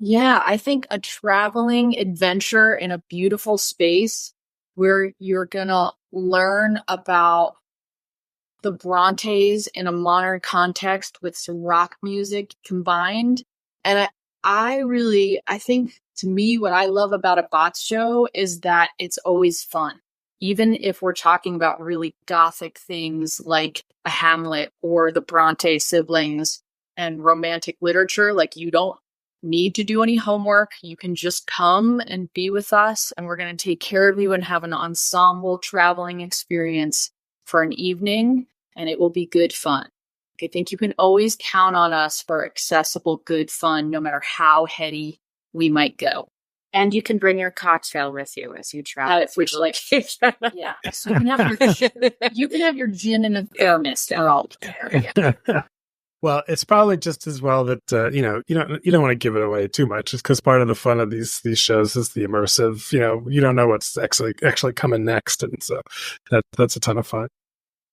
Yeah, I think a traveling adventure in a beautiful space where you're going to learn about the Brontes in a modern context with some rock music combined. And I think, to me, what I love about a Bots show is that it's always fun. Even if we're talking about really gothic things like a Hamlet or the Bronte siblings and romantic literature, like, you don't need to do any homework. You can just come and be with us, and we're going to take care of you and have an ensemble traveling experience for an evening, and it will be good fun. I think you can always count on us for accessible, good fun, no matter how heady we might go. And you can bring your cocktail with you as you travel. Which, like, yeah. So you can have your gin and a thermos. Well, it's probably just as well that you don't want to give it away too much, just because part of the fun of these shows is the immersive. You don't know what's actually coming next, and so that's a ton of fun.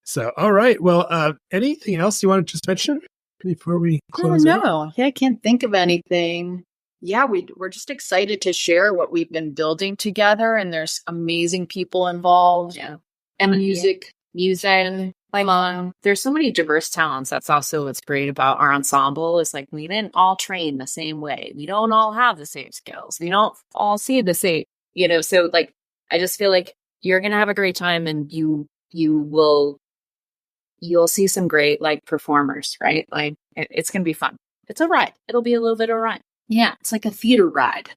So, all right. Well, anything else you want to just mention before we close? No, I can't think of anything. Yeah, we're just excited to share what we've been building together, and there's amazing people involved. Yeah, and music. My mom. There's so many diverse talents. That's also what's great about our ensemble. Is like, we didn't all train the same way. We don't all have the same skills. We don't all see the same. So like, I just feel like you're gonna have a great time, and you'll see some great like performers, right? Like, it's gonna be fun. It's a ride. It'll be a little bit of a ride. Yeah, it's like a theater ride.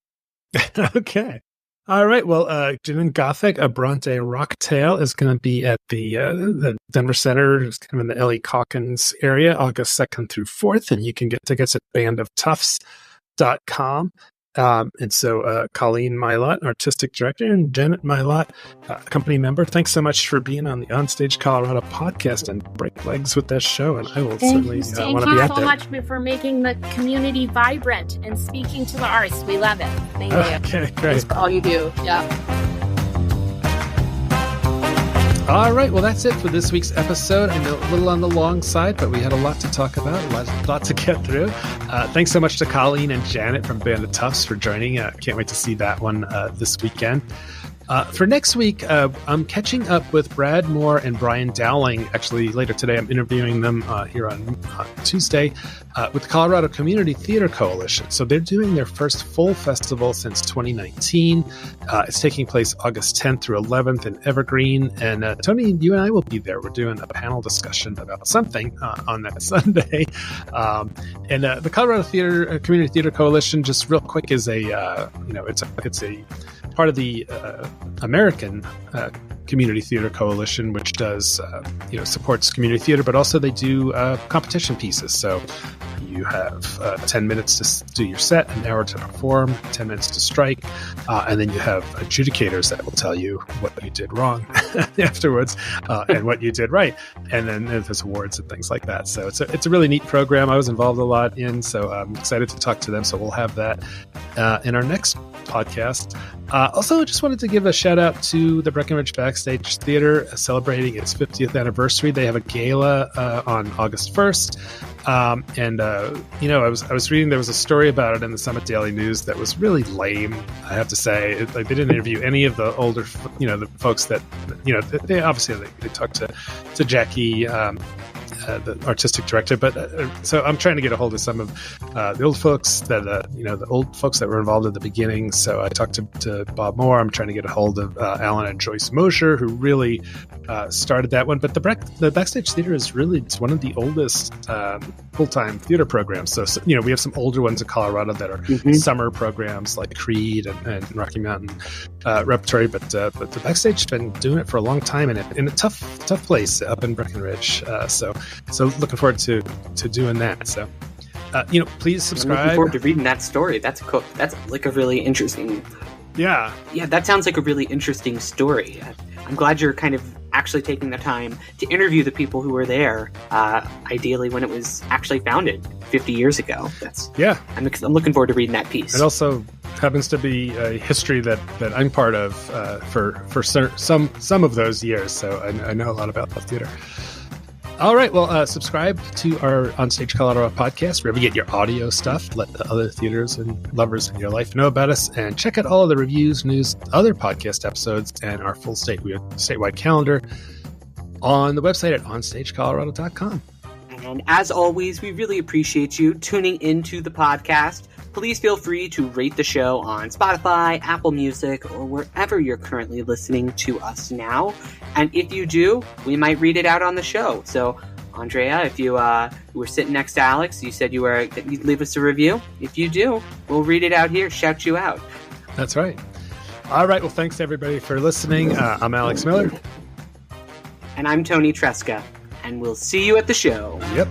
Okay. All right. Well, Gin Gothic, a Brontë Rock Tale, is going to be at the Denver Center. It's kind of in the Ellie Caulkins area, August 2nd through 4th. And you can get tickets at bandoftoughs.com. And so Colleen Mylott, artistic director, and Janet Mylott, company member, thanks so much for being on the OnStage Colorado podcast and break legs with that show. And I will certainly want to be out there. Thank you so much for making the community vibrant and speaking to the arts. We love it. Thank you. Okay, great. Thanks for all you do. Yeah. All right, well, that's it for this week's episode. I know a little on the long side, but we had a lot to talk about, a lot to get through. Thanks so much to Colleen and Janet from Band of Toughs for joining. Can't wait to see that one this weekend. For next week, I'm catching up with Brad Moore and Brian Dowling. Actually, later today, I'm interviewing them here on Tuesday with the Colorado Community Theater Coalition. So they're doing their first full festival since 2019. It's taking place August 10th through 11th in Evergreen. And Toni, you and I will be there. We're doing a panel discussion about something on that Sunday. And the Colorado Community Theater Coalition, just real quick, is it's a part of the American Community Theater Coalition, which does supports community theater, but also they do competition pieces. So you have 10 minutes to do your set, an hour to perform, 10 minutes to strike, and then you have adjudicators that will tell you what you did wrong afterwards and what you did right, and then there's awards and things like that. So it's a really neat program. I was involved a lot in, so I'm excited to talk to them. So we'll have that in our next podcast. Also, just wanted to give a shout out to the Breckenridge Backstage Theater celebrating its 50th anniversary. They have a gala on August 1st. I was reading, there was a story about it in the Summit Daily News that was really lame, I have to say. They didn't interview any of the older, the folks that, they obviously they talked to Jackie the artistic director. But so I'm trying to get a hold of some of the old folks that the old folks that were involved at the beginning. So I talked to Bob Moore. I'm trying to get a hold of Alan and Joyce Mosher, who really started that one. But the Backstage Theater is it's one of the oldest full-time theater programs. So we have some older ones in Colorado that are summer programs like Creed and Rocky Mountain Repertory. But the Backstage has been doing it for a long time in a tough place up in Breckenridge. So looking forward to doing that. So please subscribe. I'm looking forward to reading that story. That's like a really interesting. Yeah, that sounds like a really interesting story. I'm glad you're kind of actually taking the time to interview the people who were there, ideally when it was actually founded 50 years ago. I'm looking forward to reading that piece. It also happens to be a history that I'm part of for some of those years, so I know a lot about the theater. All right, well, subscribe to our OnStage Colorado podcast wherever you get your audio stuff. Let the other theaters and lovers in your life know about us, and check out all of the reviews, news, other podcast episodes, and our full statewide calendar on the website at onstagecolorado.com. And as always, we really appreciate you tuning into the podcast. Please feel free to rate the show on Spotify, Apple Music, or wherever you're currently listening to us now. And if you do, we might read it out on the show. So, Andrea, if you were sitting next to Alex, you said you'd leave us a review. If you do, we'll read it out here, shout you out. That's right. All right. Well, thanks everybody for listening. I'm Alex Miller. And I'm Toni Tresca. And we'll see you at the show. Yep.